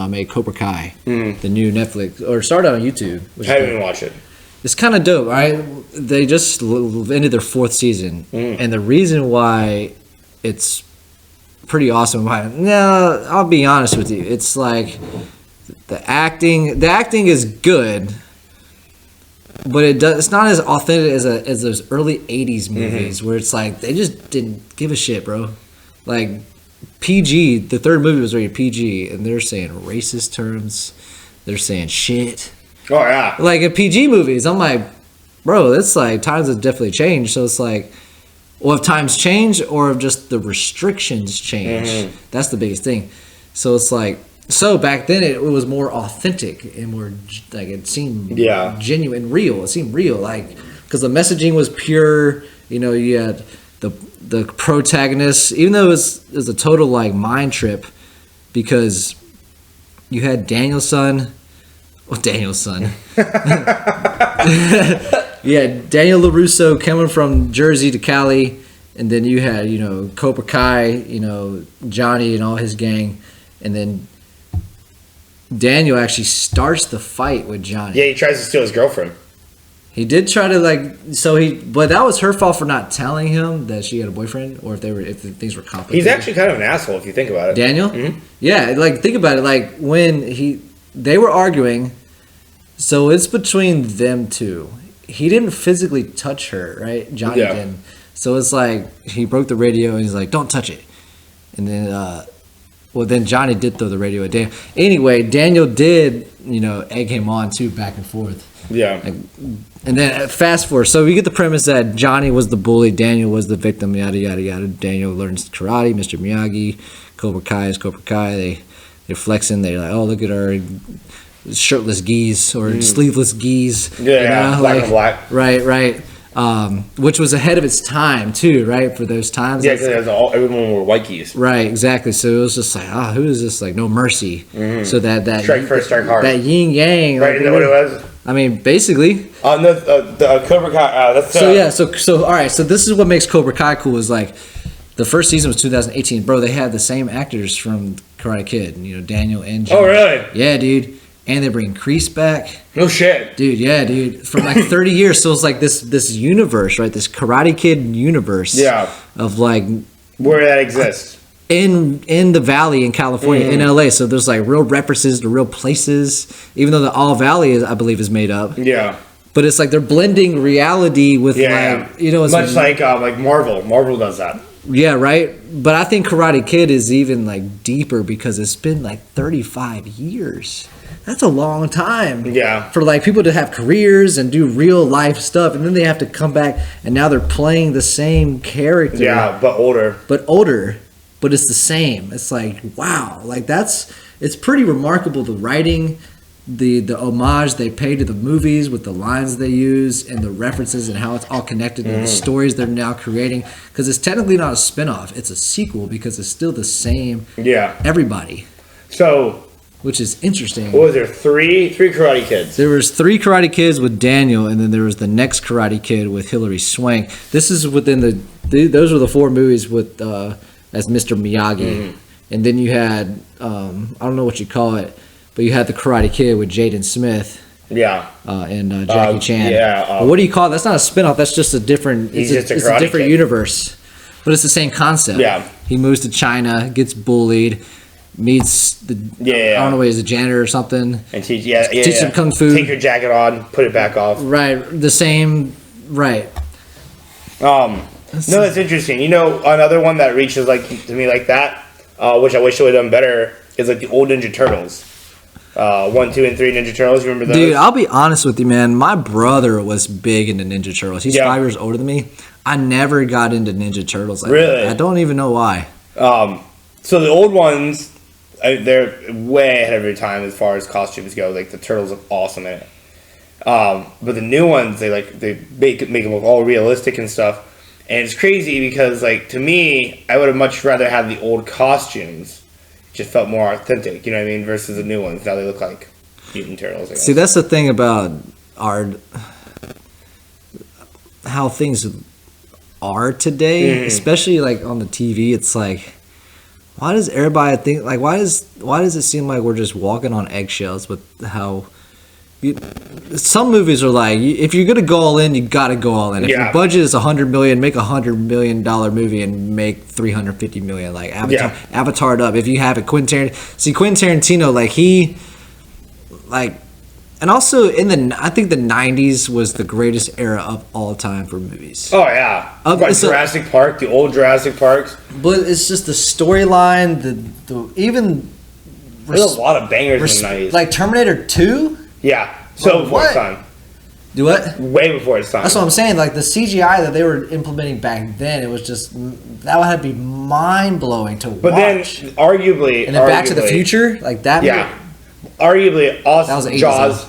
made Cobra Kai, the new Netflix, or started on YouTube. I haven't even watched it. It's kind of dope, right? They just ended their 4th season, and the reason why it's pretty awesome. No, I'll be honest with you. It's like the acting is good, but it's not as authentic as those early '80s movies where it's like they just didn't give a shit, bro. Like PG, the 3rd movie was rated PG, and they're saying racist terms. They're saying shit. Oh yeah. Like in PG movies, I'm like, bro, that's like times have definitely changed. So it's like, well, if times change or if just the restrictions change, that's the biggest thing. So it's like, so back then it was more authentic and more like it seemed genuine, real. It seemed real, like because the messaging was pure. You know, you had the protagonist, even though it was a total like mind trip, because you had Daniel's son. Well, Daniel's son. Yeah, Daniel LaRusso coming from Jersey to Cali, and then you had, you know, Cobra Kai, you know, Johnny and all his gang, and then Daniel actually starts the fight with Johnny. Yeah, he tries to steal his girlfriend. He did try to but that was her fault for not telling him that she had a boyfriend, or if things were complicated. He's actually kind of an asshole if you think about it. Daniel? Mm-hmm. Yeah, like think about it. Like when they were arguing, so it's between them two. He didn't physically touch her, right? Johnny didn't. So it's like he broke the radio and he's like, "Don't touch it." And then, then Johnny did throw the radio at Daniel. Anyway, Daniel did, you know, egg him on too, back and forth. Yeah. And then fast forward, so we get the premise that Johnny was the bully, Daniel was the victim, yada yada yada. Daniel learns karate, Mr. Miyagi, Cobra Kai is Cobra Kai. They're flexing. They're like, "Oh, look at our shirtless geese or sleeveless geese." Yeah, black and black. Right. Which was ahead of its time too, right? For those times. Yeah, because everyone were white geese. Right, exactly. So it was just like, who is this? Like, no mercy. So that strike first, strike hard. That yin yang. Right, isn't that what it was? I mean, basically. The Cobra Kai. That's So all right. So this is what makes Cobra Kai cool. Is like, the first season was 2018, bro. They had the same actors from Karate Kid, you know, Daniel and Jim. Oh, really? Yeah, dude. And they bring Kreese back. No shit. Dude, yeah, dude. From like 30 years. So it's like this universe, right? This Karate Kid universe. Yeah. Of like. Where that exists. In the Valley in California, in LA. So there's like real references to real places, even though the All Valley, I believe, is made up. Yeah. But it's like they're blending reality with like, you know. It's much like Marvel. Marvel does that. Yeah, right. But I think Karate Kid is even like deeper because it's been like 35 years. That's a long time. Yeah. For like people to have careers and do real life stuff, and then they have to come back and now they're playing the same character. Yeah, but older. But it's the same. It's like, wow. Like it's pretty remarkable, the writing, the homage they pay to the movies with the lines they use and the references and how it's all connected and the stories they're now creating, because it's technically not a spin-off, it's a sequel because it's still the same everybody, so which is interesting. What was there, three Karate Kids? There was 3 Karate Kids with Daniel, and then there was the next Karate Kid with Hilary Swank. This is within those were the 4 movies with as Mr. Miyagi. And then you had I don't know what you call it, but you had the Karate Kid with Jaden Smith. Yeah. And Jackie Chan. Yeah. What do you call it? That's not a spin-off. That's just a different... It's a different kid. Universe. But it's the same concept. Yeah. He moves to China, gets bullied, meets the... I don't know, he's a janitor or something. And teach him Kung Fu. Take your jacket on, put it back off. Right. The same... Right. No, that's interesting. You know, another one that reaches like to me like that, which I wish I would have done better, is like the old Ninja Turtles. 1, 2, and 3 Ninja Turtles. You remember those? Dude, I'll be honest with you, man. My brother was big into Ninja Turtles. He's 5 years older than me. I never got into Ninja Turtles. Really? I don't even know why. So the old ones, they're way ahead of your time as far as costumes go. Like the turtles look awesome in it. But the new ones, they make them look all realistic and stuff. And it's crazy because, like, to me, I would have much rather had the old costumes just felt more authentic. You know what I mean? Versus the new ones. Now they look like mutant turtles. I guess. See, that's the thing about how things are today, especially like on the TV. It's like, why does everybody think like why does it seem like we're just walking on eggshells with how some movies are like, if you're gonna go all in, you gotta go all in. If your budget is $100 million, make $100 million movie and make $350 million. Like Avatar it up. If you have it, Quentin Tarantino, like he, like, and also I think the '90s was the greatest era of all time for movies. Oh yeah, Jurassic Park, the old Jurassic Parks. But it's just the storyline, the even. There's a lot of bangers in the '90s, like Terminator 2. Yeah, so before its time. Do what? Way before its time. That's what I'm saying. Like the CGI that they were implementing back then, it was just that would have to be mind blowing to watch. But then, arguably, and then Back to the Future, like that. Yeah, arguably, also that was Jaws.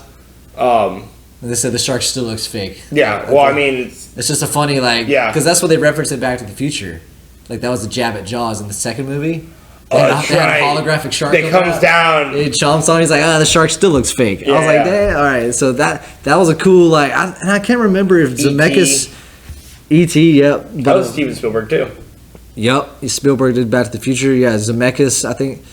They said the shark still looks fake. Yeah, well, I mean, it's just a funny because that's what they referenced in Back to the Future. Like that was the jab at Jaws in the second movie. They had a holographic shark that comes down. It chomps on. He's like, the shark still looks fake. I was like, dang, all right. So that was a cool and I can't remember if Zemeckis, E.T. Yep, that was Steven Spielberg too. Yep, Spielberg did Back to the Future. Yeah, Zemeckis, I think.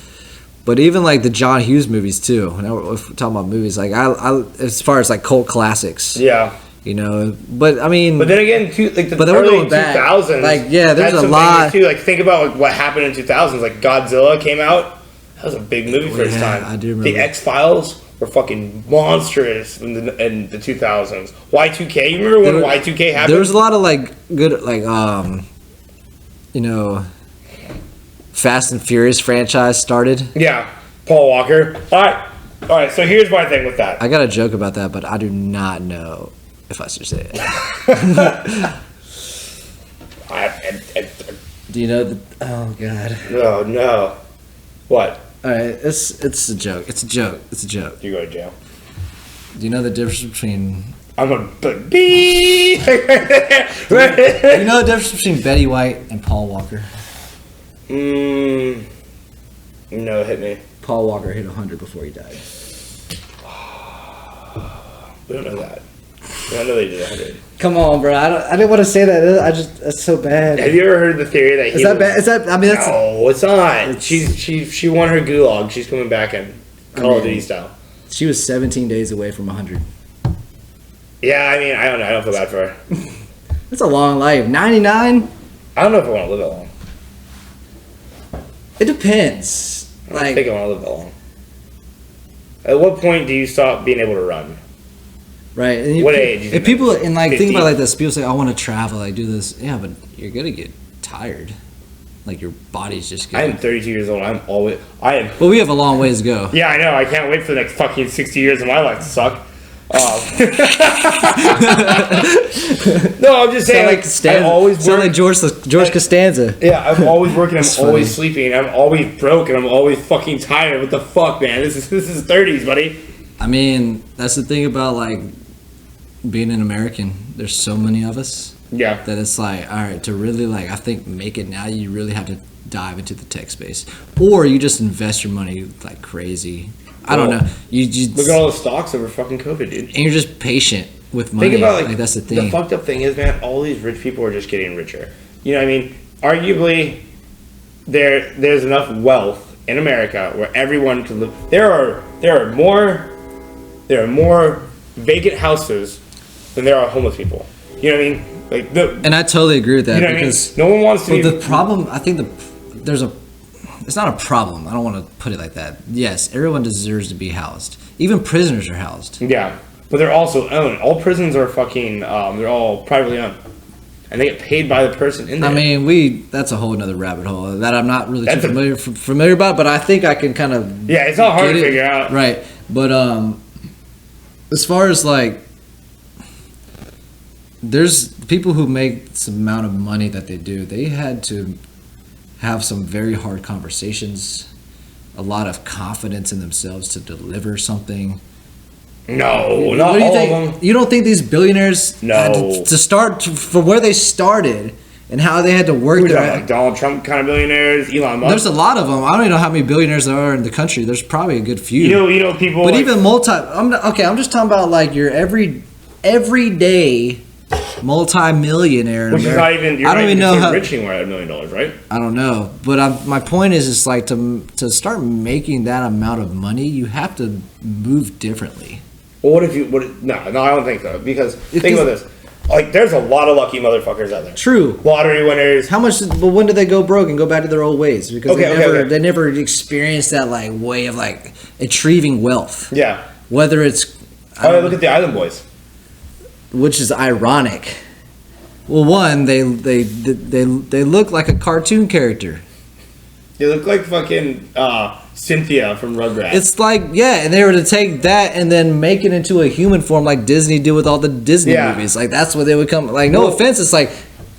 But even like the John Hughes movies too. Now we're talking about movies, like I as far as like cult classics. Yeah. You know, but I mean, but then again, the early 2000s, like there's a lot too. Like think about what happened in 2000s. Like Godzilla came out, that was a big movie for its time. I do remember. The X-Files were fucking monstrous in the 2000s. Y2K, you remember when Y2K happened? There was a lot of like good you know, Fast and Furious franchise started. Yeah, Paul Walker. All right. So here's my thing with that. I got a joke about that, but I do not know if I should say it. Do you know oh god. Oh no. What? Alright, it's a joke. It's a joke. You go to jail. Do you know the difference between I'm gonna put B. You know the difference between Betty White and Paul Walker? No, hit me. Paul Walker hit 100 before he died. We don't know that. I know they did 100. Come on, bro. I didn't want to say that. That's so bad. Have you ever heard the theory that is that bad? Is that? I mean, that's no, it's not. She won her gulag. She's coming back in Call of Duty style. She was 17 days away from 100. Yeah, I mean, I don't know. I don't feel bad for her. That's a long life. 99. I don't know if I want to live that long. It depends. I think I want to live that long. At what point do you stop being able to run? Right. And what age? If people and like 50? Think about it like this, people say, "I want to travel, I do this." Yeah, but you're gonna get tired. Like your body's just. I am 32 years old. I am. But we have a long ways to go. Yeah, I know. I can't wait for the next fucking 60 years of my life to suck. No, I'm just saying. I always sound like George Costanza. Yeah, I'm always working. I'm always sleeping. I'm always broke, and I'm always fucking tired. What the fuck, man? This is 30s, buddy. I mean, that's the thing about like being an American. There's so many of us. Yeah. That it's like, all right, to really like, I think make it now, you really have to dive into the tech space, or you just invest your money like crazy. I don't know. You look at all the stocks over fucking COVID, dude. And you're just patient with money. Think about like that's the thing. The fucked up thing is, man, all these rich people are just getting richer. You know what I mean? Arguably, there's enough wealth in America where everyone can live. There are more vacant houses than there are homeless people. You know what I mean? And I totally agree with that, you know because no one wants to. The problem, I think it's not a problem. I don't want to put it like that. Yes, everyone deserves to be housed. Even prisoners are housed. Yeah, but they're also owned. All prisons are fucking. They're all privately owned, and they get paid by the person in there. I mean, that's a whole another rabbit hole that I'm not really too familiar about. But I think I can kind of. Yeah, it's not hard to figure out. Right, but as far as like, there's people who make some amount of money that they do. They had to have some very hard conversations, a lot of confidence in themselves to deliver something. No, not all of them. You don't think these billionaires to start from where they started and how they had to work Who's their that, like Donald Trump kind of billionaires, Elon Musk. There's a lot of them. I don't even know how many billionaires there are in the country. There's probably a good few. You know people. But like, even I'm just talking about like your everyday multi-millionaire. Which is not even. I don't even know how rich anymore at $1 million, right? I don't know, but my point is, it's like to start making that amount of money, you have to move differently. Well, what if you? No, I don't think so. Because think about this. Like, there's a lot of lucky motherfuckers out there. True. Lottery winners. How much? But when do they go broke and go back to their old ways? Because they never experienced that like way of like achieving wealth. Yeah. Whether it's look at the Island Boys. Which is ironic. Well, one, they look like a cartoon character. They look like fucking Cynthia from Rugrats. It's like, and they were to take that and then make it into a human form like Disney did with all the Disney movies. Like, that's what they would come. Like, no offense, it's like,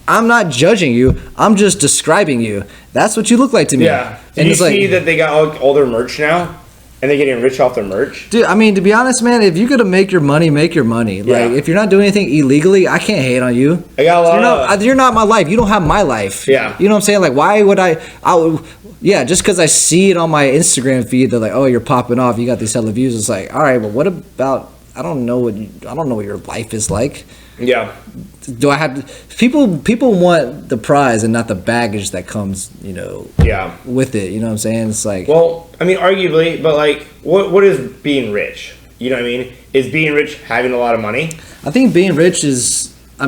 I'm not judging you. I'm just describing you. That's what you look like to me. Yeah. Did you see that they got all their merch now? And they're getting rich off their merch? Dude, I mean, to be honest, man, if you're going to make your money, make your money. Like, if you're not doing anything illegally, I can't hate on you. I got a lot you're not my life. You don't have my life. Yeah. You know what I'm saying? Like, why would just because I see it on my Instagram feed, they're like, oh, you're popping off. You got these hella views. It's like, all right, but what about, I don't know what your life is like. Yeah. Do I have people want the prize and not the baggage that comes, with it. You know what I'm saying? It's like, well, I mean, arguably, but like, what is being rich? You know what I mean? Is being rich having a lot of money? I think being rich is, I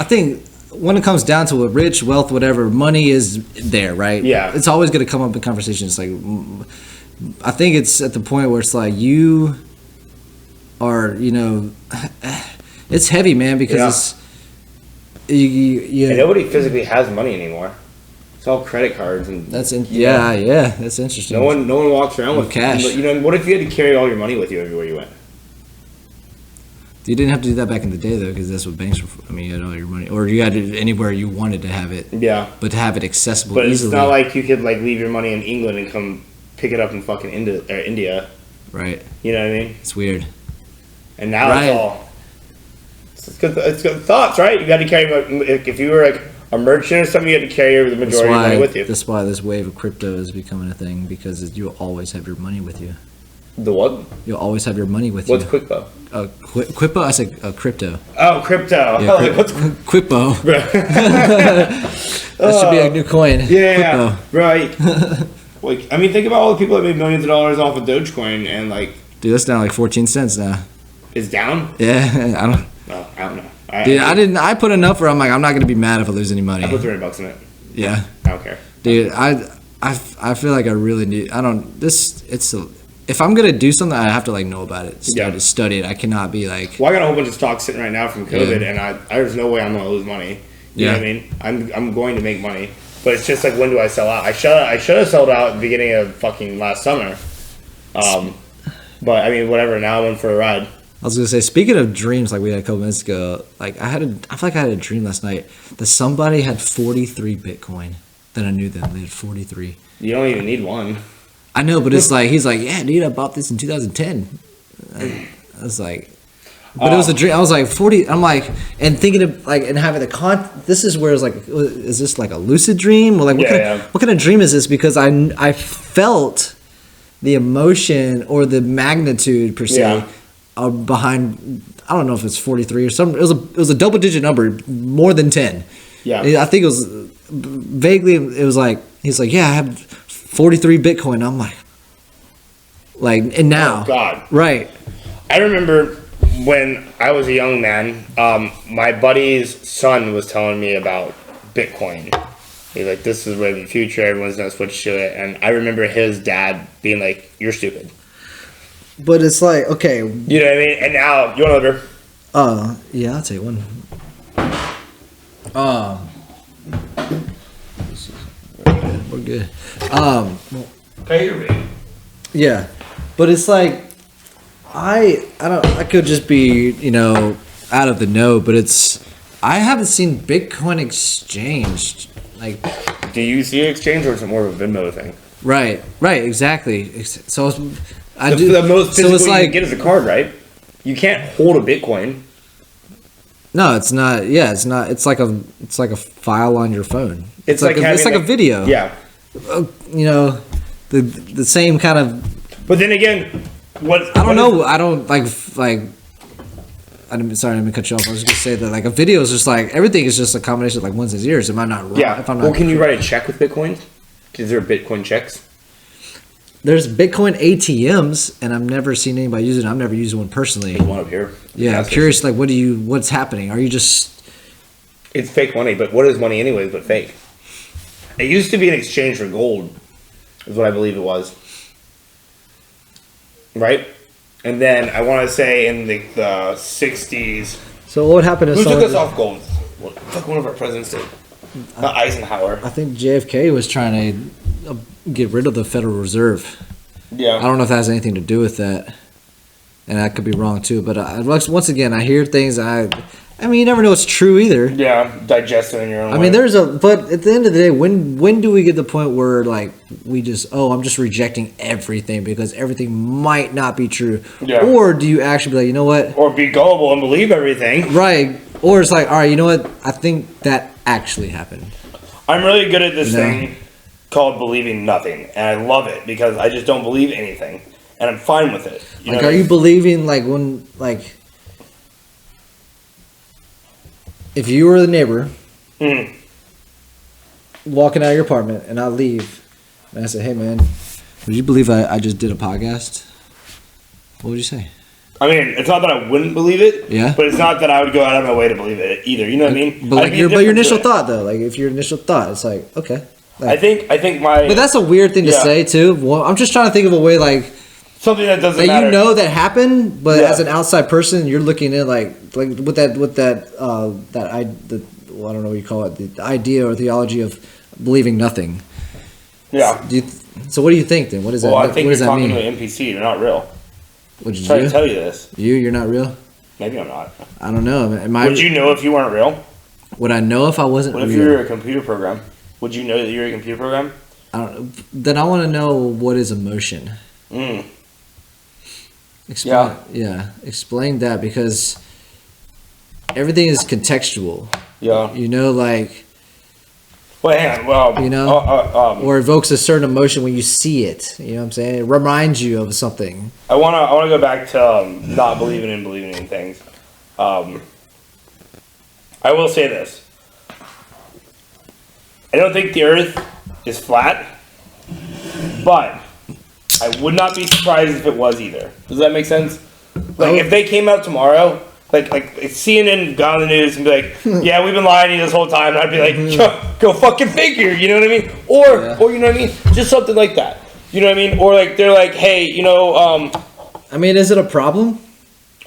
think when it comes down to it, rich, wealth, whatever, money is there, right? Yeah. It's always going to come up in conversation. It's like, I think it's at the point where it's like you are, it's heavy, man, because and nobody physically has money anymore. It's all credit cards and that's that's interesting. No one walks around with cash. What if you had to carry all your money with you everywhere you went? You didn't have to do that back in the day though, because that's what banks were for. I mean, you had all your money, or you had it anywhere you wanted to have it. Yeah. But to have it accessible, but easily. It's not like you could like leave your money in England and come pick it up in fucking India. Right. You know what I mean? It's weird. And now it's all. It's good thoughts, right? You got to carry. If you were like a merchant or something, you had to carry the majority of money with you. That's why this wave of crypto is becoming a thing, because you'll always have your money with you. The what? You'll always have your money with you. What's Quipo? Quipo? I said crypto. Oh, crypto. Yeah, what's Quipo? That should be a new coin. Yeah, Quipo. Right. Like, I mean, think about all the people that made millions of dollars off of Dogecoin and like. Dude, that's down like 14 cents now. It's down? Yeah, I don't know. I put enough where I'm like, I'm not gonna be mad if I lose any money. I put $300 in it. Yeah. I don't care. Dude, I feel like I really need. If I'm gonna do something, I have to like know about it. Study it. I cannot be like. Well, I got a whole bunch of stocks sitting right now from COVID, and there's no way I'm gonna lose money. You know what I mean? I'm going to make money, but it's just like, when do I sell out? I should have sold out at the beginning of fucking last summer. But I mean, whatever. Now I'm in for a ride. I was gonna say, speaking of dreams, like we had a couple minutes ago, like I feel like I had a dream last night that somebody had 43 Bitcoin. That I knew them. They had 43. You don't even need one. I know, but it's like, he's like, yeah, dude, I bought this in 2010. I was like, but it was a dream. I was like 40. I'm like, and thinking of like, and having this is where it's like, is this like a lucid dream, or like what kind of dream is this? Because I felt the emotion or the magnitude per se behind. I don't know if it's 43 or something. It was a double digit number, more than 10. Yeah, I think it was vaguely. It was like, he's like, yeah, I have 43 Bitcoin. I'm like, and now, oh God, right? I remember when I was a young man, my buddy's son was telling me about Bitcoin. He's like, this is where the future, everyone's gonna switch to it. And I remember his dad being like, you're stupid. But it's like, okay. You know what I mean? And now, you want another? Yeah, I'll take one. We're good. Pay your rate. Yeah. But it's like, I could just be, out of the know, but I haven't seen Bitcoin exchanged. Like, do you see it exchange, or is it more of a Venmo thing? Right, exactly. So the most physical you can get is a card, right? You can't hold a Bitcoin. No, it's not. Yeah, it's not. It's like a file on your phone. It's like a video. Yeah. You know, the same kind of. But then again, I don't know. I don't like. Sorry, I didn't cut you off. I was just gonna say that like a video is just like everything is just a combination of like ones and zeros. Am I not wrong? Yeah. If I'm not Well, can you write a check with Bitcoin? Is there Bitcoin checks? There's Bitcoin ATMs, and I've never seen anybody use it. I've never used one personally. There's one up here. Yeah, I'm curious. Like, what's happening? Are you just? It's fake money, but what is money anyways but fake? It used to be an exchange for gold, is what I believe it was. Right? And then I want to say in the 60s. So what happened? Who took us off gold? Well, fuck, one of our presidents did. Not Eisenhower. I think JFK was trying to get rid of the Federal Reserve. Yeah. I don't know if that has anything to do with that, and I could be wrong too. But once again, I hear things. I mean, you never know it's true either. Yeah, digest it in your own way. I mean, but at the end of the day, when do we get to the point where like we just I'm just rejecting everything because everything might not be true? Yeah. Or do you actually be like, you know what? Or be gullible and believe everything. Right. Or it's like, all right, you know what? I think that actually happened. I'm really good at this thing called believing nothing, and I love it because I just don't believe anything, and I'm fine with it. Like, are you believing like when like? If you were the neighbor walking out of your apartment and I leave and I say, hey man, would you believe I just did a podcast? What would you say? I mean, it's not that I wouldn't believe it, yeah, but it's not that I would go out of my way to believe it either. You know what I mean? But like your initial thought though, like if your initial thought, it's like okay. Like, I think my. But that's a weird thing to say too. Well, I'm just trying to think of a way like. Something that doesn't that matter. You know that happened, but as an outside person, you're looking at like with that I don't know what you call it, the idea or theology of believing nothing. Yeah. So what do you think then? What is that? Well, I think what you're talking mean? to an NPC. You're not real. What did you try to tell you this? You're not real. Maybe I'm not. I don't know. Would you know if you weren't real? Would I know if I wasn't real? What if you were a computer program? Would you know that you're a computer program? I don't know. Then I want to know what is emotion. Explain that because everything is contextual. Yeah. You know, like. Well, hang on. Well, you know, or evokes a certain emotion when you see it. You know what I'm saying? It reminds you of something. I wanna go back to not believing in believing in things. I will say this. I don't think the Earth is flat, but I would not be surprised if it was either. Does that make sense? Like, if they came out tomorrow, like CNN got on the news and be like, yeah, we've been lying to you this whole time, and I'd be like, go fucking figure, you know what I mean? Or you know what I mean? Just something like that. You know what I mean? Or, like, they're like, hey, you know, I mean, is it a problem?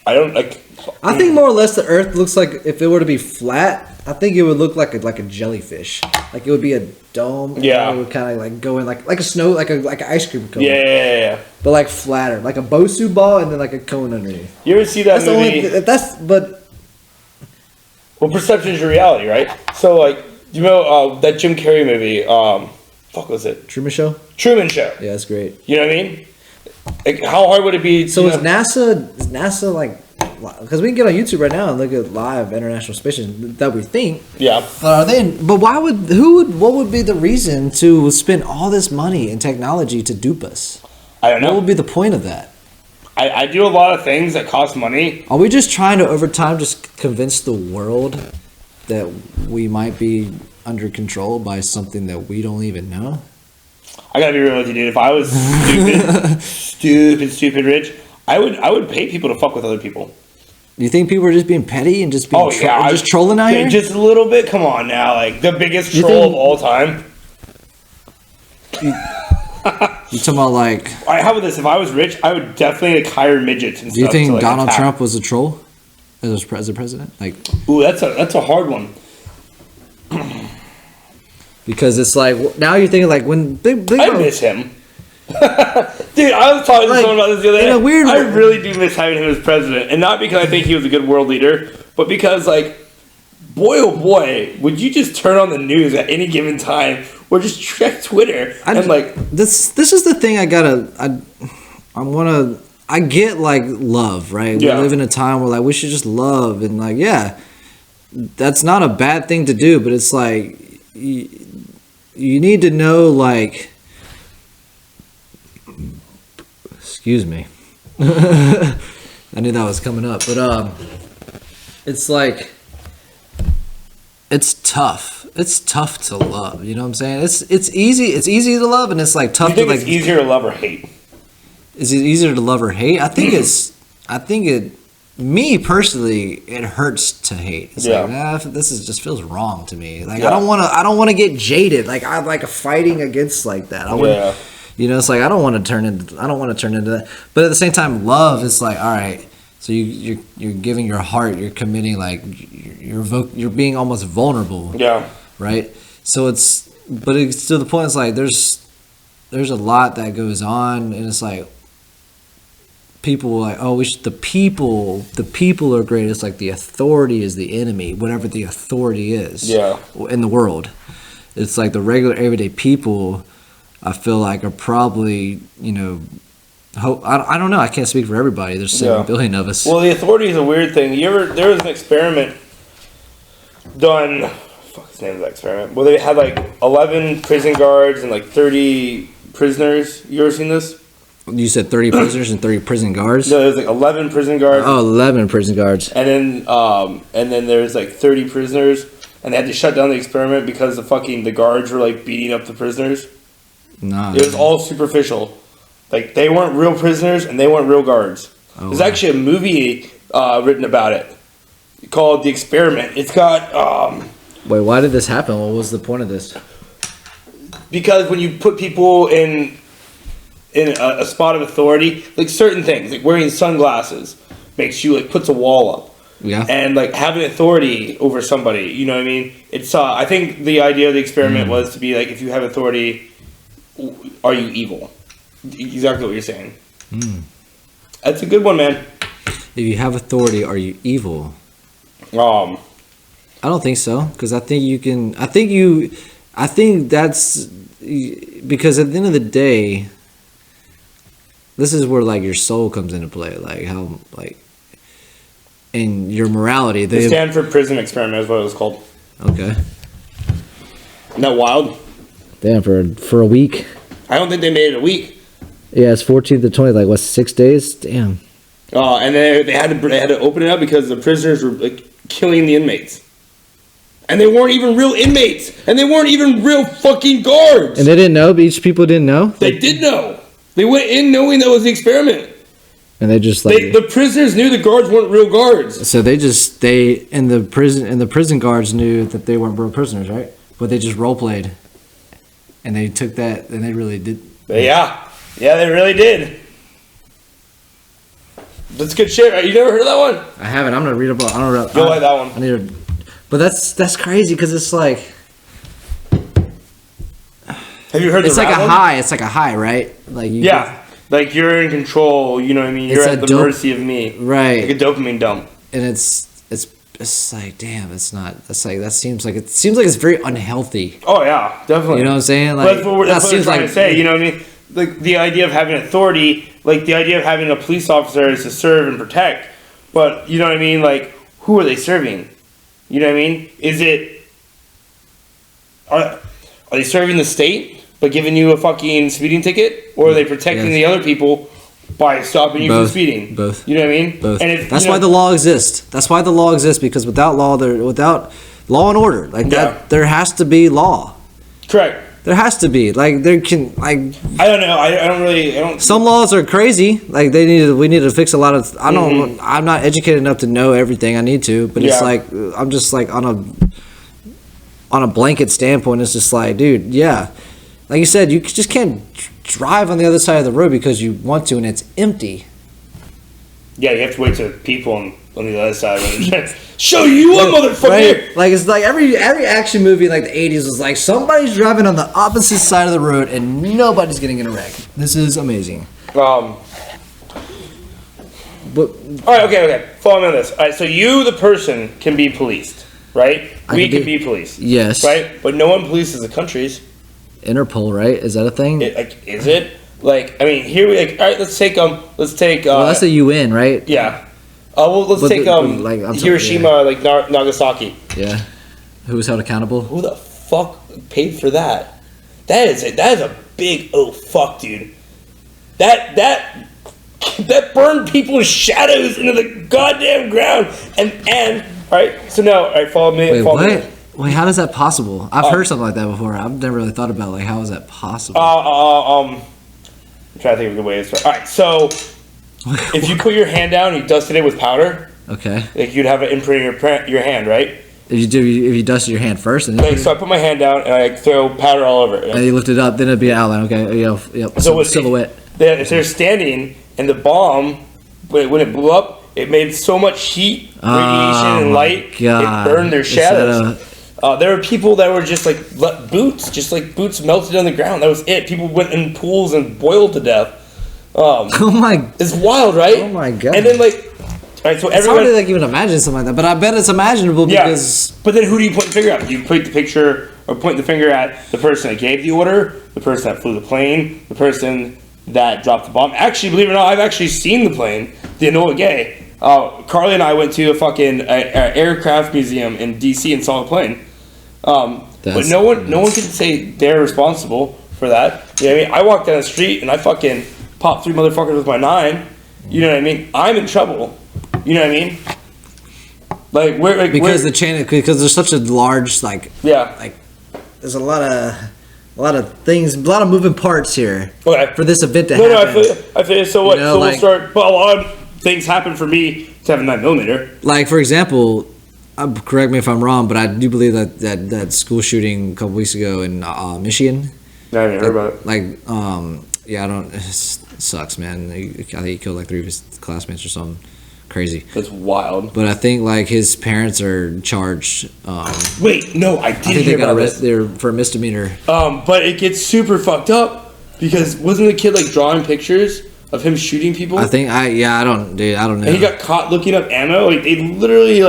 I don't, like... I think more or less the Earth looks like, if it were to be flat, I think it would look like a jellyfish. Like, it would be a dome. Yeah. And it would kind of, like, go in, like a snow, like an ice cream cone. Yeah. But, like, flatter. Like a Bosu ball and then, like, a cone underneath. You ever see that movie? Well, perception is your reality, right? So, like, you know that Jim Carrey movie, fuck was it? Truman Show? Truman Show. Yeah, that's great. You know what I mean? Like, how hard would it be? So is NASA like, because we can get on YouTube right now and look at live international stations that we think. Yeah. But what would be the reason to spend all this money and technology to dupe us? I don't know. What would be the point of that? I do a lot of things that cost money. Are we just trying to, over time, just convince the world that we might be under control by something that we don't even know? I gotta be real with you, dude. If I was stupid rich, I would pay people to fuck with other people. You think people are just being petty and just being just trolling out here? Just a little bit. Come on now, like the biggest troll of all time. You talking about like? All right, how about this? If I was rich, I would definitely like hire midgets and stuff. Do you think to, like, Donald Trump was a troll as a president? Like, ooh, that's a hard one. Because it's like now you're thinking like when I miss him. Dude, I was talking to someone about this the other day. I really do miss having him as president, and not because I think he was a good world leader, but because like, boy oh boy, would you just turn on the news at any given time, or just check Twitter and like this is the thing I get like love, right? Yeah. We live in a time where like we should just love and like that's not a bad thing to do, but it's like you need to know, like, excuse me. I knew that was coming up, but it's like it's tough. It's tough to love. You know what I'm saying? It's easy to love, and it's like tough. You think to, it's easier to love or hate? Is it easier to love or hate? I think me personally, it hurts to hate. It's like, this just feels wrong to me. Like I don't want to get jaded. Like I'm like fighting against like that. You know, it's like I don't want to turn into that. But at the same time, love is like, all right. So you're giving your heart. You're committing. Like you're being almost vulnerable. Yeah. Right. So it's to the point. It's like there's a lot that goes on, and it's like people are like, oh, the people are great. It's like the authority is the enemy, whatever the authority is. Yeah. In the world, it's like the regular everyday people. I feel like are probably, you know, I don't know. I can't speak for everybody. There's 7 billion of us. Well, the authority is a weird thing. There was an experiment done. Fuck, the name of that experiment. Well, they had like 11 prison guards and like 30 prisoners. You ever seen this? You said 30 prisoners and 30 prison guards? No, there's like 11 prison guards. Oh, 11 prison guards. And then there's like 30 prisoners, and they had to shut down the experiment because the guards were like beating up the prisoners. No, it was all superficial. Like they weren't real prisoners and they weren't real guards. There's actually a movie written about it called The Experiment. It's got. Wait, why did this happen? What was the point of this? Because when you put people in a spot of authority, like certain things, like wearing sunglasses, makes you like puts a wall up. Yeah. And like having authority over somebody, you know what I mean? It's I think the idea of the experiment was to be like, if you have authority, are you evil? Exactly what you're saying. That's a good one, man. If you have authority, are you evil? I don't think so, because I think you can. I think that's because at the end of the day, this is where like your soul comes into play, like how like, and your morality. The Stanford Prison Experiment is what it was called. Okay. Isn't that wild? Damn, for a week. I don't think they made it a week. Yeah, it's 14th to 20th, like what, 6 days? Damn. And then they had to open it up because the prisoners were like killing the inmates. And they weren't even real inmates. And they weren't even real fucking guards. And they didn't know? Each people didn't know? They did know. They went in knowing that was the experiment. And they just like... the prisoners knew the guards weren't real guards. So the prison guards knew that they weren't real prisoners, right? But they just role played. And they took that, and they really did. Yeah, they really did. That's good shit, right? You never heard of that one? I haven't. I'm gonna read a book. You'll like that one. But that's crazy because it's like. Have you heard? It's like a high. It's like a high, right? Like like you're in control. You know what I mean? You're at the mercy of me, right? Like a dopamine dump. And it's like, damn, it's not. That's like it seems like it's very unhealthy. Oh yeah, definitely. You know what I'm saying? Like that's what we're trying to say. You know what I mean? Like the idea of having authority, like the idea of having a police officer is to serve and protect. But you know what I mean? Like who are they serving? You know what I mean? Are they serving the state by giving you a fucking speeding ticket, or are they protecting the other people by stopping you from speeding? Both. You know what I mean? Both. And that's why the law exists. That's why the law exists, because without law and order, like that, there has to be law. Correct. There has to be I don't know. I don't. Some laws are crazy. Like we need to fix a lot of. I'm not educated enough to know everything I need to, but it's like I'm just like on a blanket standpoint. It's just like, dude, yeah, like you said, you just can't drive on the other side of the road because you want to and it's empty. Yeah, you have to wait till people on the other side show you a motherfucker. Right? Like it's like every action movie in like the 80s was like somebody's driving on the opposite side of the road and nobody's getting in a wreck. This is amazing. But all right, okay. Follow me on this. All right, so you, the person, can be policed, right? We can be policed. Yes. Right, but no one polices the countries. Interpol, right? Is that a thing? Is it? Like, I mean, here we all right. Let's take. Well, that's the UN, right? Yeah. Well, let's take like, I'm sorry, Hiroshima, like Nagasaki. Yeah. Who was held accountable? Who the fuck paid for that? That is a big fuck, dude. That burned people's shadows into the goddamn ground. And all right, so now, all right, follow me. Wait, follow what? Me. Wait, how is that possible? I've heard something like that before. I've never really thought about like how is that possible? I'm trying to think of a good way to start. All right, so if you put your hand down and you dusted it with powder, okay, like you'd have an imprint in your hand, right? If you dusted your hand first, and so I put my hand down and I throw powder all over it. And you lift it up, then it'd be an outline. Okay, yep. So silhouette. If they're standing and the bomb, when it blew up, it made so much heat, radiation, and light, it burned their shadows. There were people that were just like boots melted on the ground. That was it. People went in pools and boiled to death. Oh my! It's wild, right? Oh my god! And then alright, so it's hard to like even imagine something like that, but I bet it's imaginable because. Yeah. But then who do you point the finger at? You point the picture or point the finger at the person that gave the order, the person that flew the plane, the person that dropped the bomb. Actually, believe it or not, I've actually seen the plane, the Enola Gay. Carly and I went to a fucking aircraft museum in DC and saw the plane. But no one can say they're responsible for that. You know what I mean? I walked down the street and I fucking popped 3 motherfuckers with my 9. You know what I mean? I'm in trouble. You know what I mean? Because there's such a large there's a lot of things, a lot of moving parts here. Okay. For this event to happen. No, I feel so what? So we'll start. But a lot of things happen for me to have a 9mm. Like for example, correct me if I'm wrong, but I do believe that school shooting a couple weeks ago in Michigan. I haven't heard about it. I don't. It sucks, man. I think he killed like 3 of his classmates or something. Crazy. That's wild. But I think like his parents are charged. Wait, no, I think they got arrested. They're for a misdemeanor. But it gets super fucked up because wasn't the kid like drawing pictures of him shooting people? I don't know. And he got caught looking up ammo. Like they literally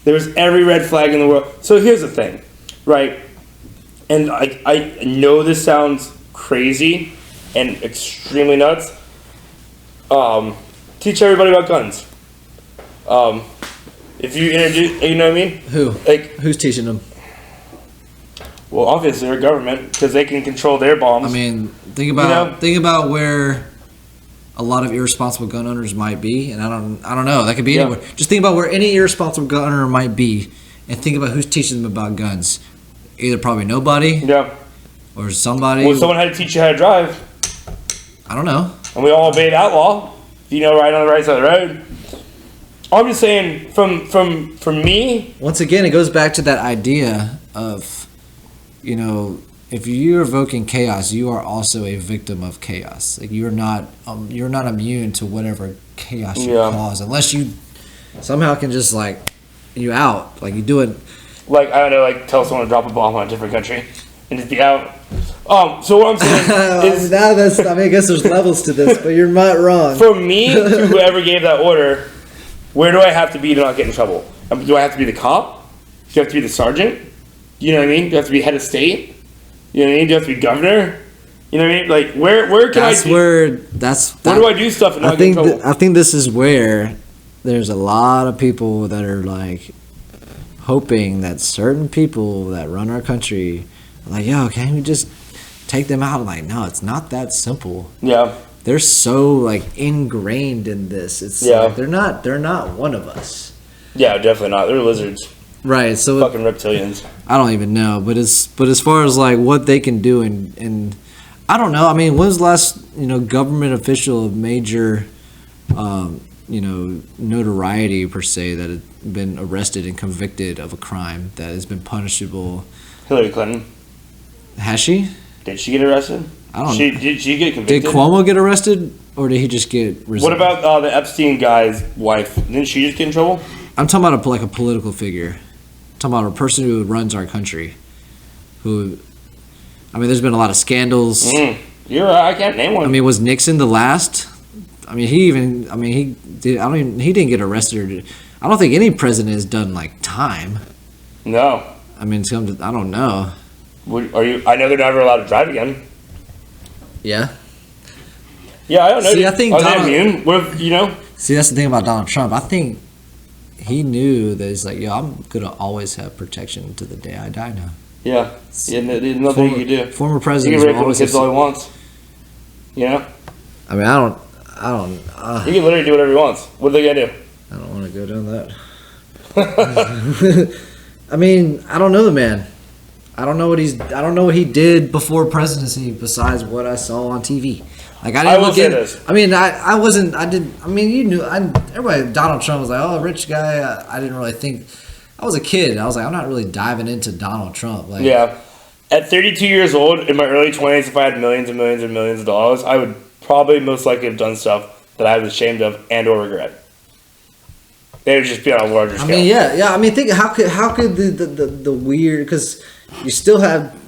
there was every red flag in the world. So here's the thing, right? And I know this sounds crazy and extremely nuts. Teach everybody about guns. If you introduce, you know what I mean? Who's teaching them? Well, obviously our government, because they can control their bombs. I mean, think about where a lot of irresponsible gun owners might be, and I don't know. That could be anywhere. Just think about where any irresponsible gun owner might be, and think about who's teaching them about guns. Either probably nobody. Yeah. Or somebody. Well, someone had to teach you how to drive. I don't know. And we all obey that law. You know, right on the right side of the road. I'm just saying, from me. Once again, it goes back to that idea of, if you're evoking chaos, you are also a victim of chaos. Like you're not immune to whatever chaos you cause, unless you somehow can just you out, you do it. I don't know, tell someone to drop a bomb on a different country and just be out. So what I'm saying is I guess there's levels to this, but you're not wrong. From me to whoever gave that order. Where do I have to be to not get in trouble? Do I have to be the cop? Do you have to be the sergeant? You know what I mean? Do you have to be head of state? You know what I mean? Do you have to be governor? You know what I mean? Where can I do? Where do I do stuff and not get in trouble? I think this is where there's a lot of people that are hoping that certain people that run our country are yo, can we just take them out? No, it's not that simple. Yeah. They're so ingrained in this. It's they're not one of us. Yeah, definitely not. They're lizards. Right. So fucking reptilians. I don't even know, but as far as what they can do and I don't know. I mean, when was the last government official of major notoriety per se that had been arrested and convicted of a crime that has been punishable? Hillary Clinton. Has she? Did she get arrested? I don't know. Did she get convicted? Did Cuomo get arrested, or did he just get resolved? What about the Epstein guy's wife? Didn't she just get in trouble? I'm talking about a political figure. I'm talking about a person who runs our country. There's been a lot of scandals. You're right. I can't name one. Was Nixon the last? He didn't get arrested. I don't think any president has done time. No. I don't know. I know they're never allowed to drive again. Yeah. Yeah, I don't know. See, I think Are they immune? See, that's the thing about Donald Trump. I think he knew that he's like, yo, I'm gonna always have protection to the day I die now. Yeah. There's nothing you can do. Former He presidents can will rape little always kids all he wants. You know? I mean, I don't. He can literally do whatever he wants. What are they gonna do? I don't want to go down that. I mean, I don't know the man. I don't know what he did before presidency besides what I saw on TV. Like I didn't look in. This. I mean, I wasn't. I didn't. I mean, you knew. Everybody. Donald Trump was like, oh, rich guy. I didn't really think. I was a kid. I was like, I'm not really diving into Donald Trump. Like, yeah. At 32 years old, in my early 20s, if I had millions and millions and millions of dollars, I would probably most likely have done stuff that I was ashamed of and or regret. They would just be on a larger scale. I mean, yeah. I mean, think how could the weird, because you still have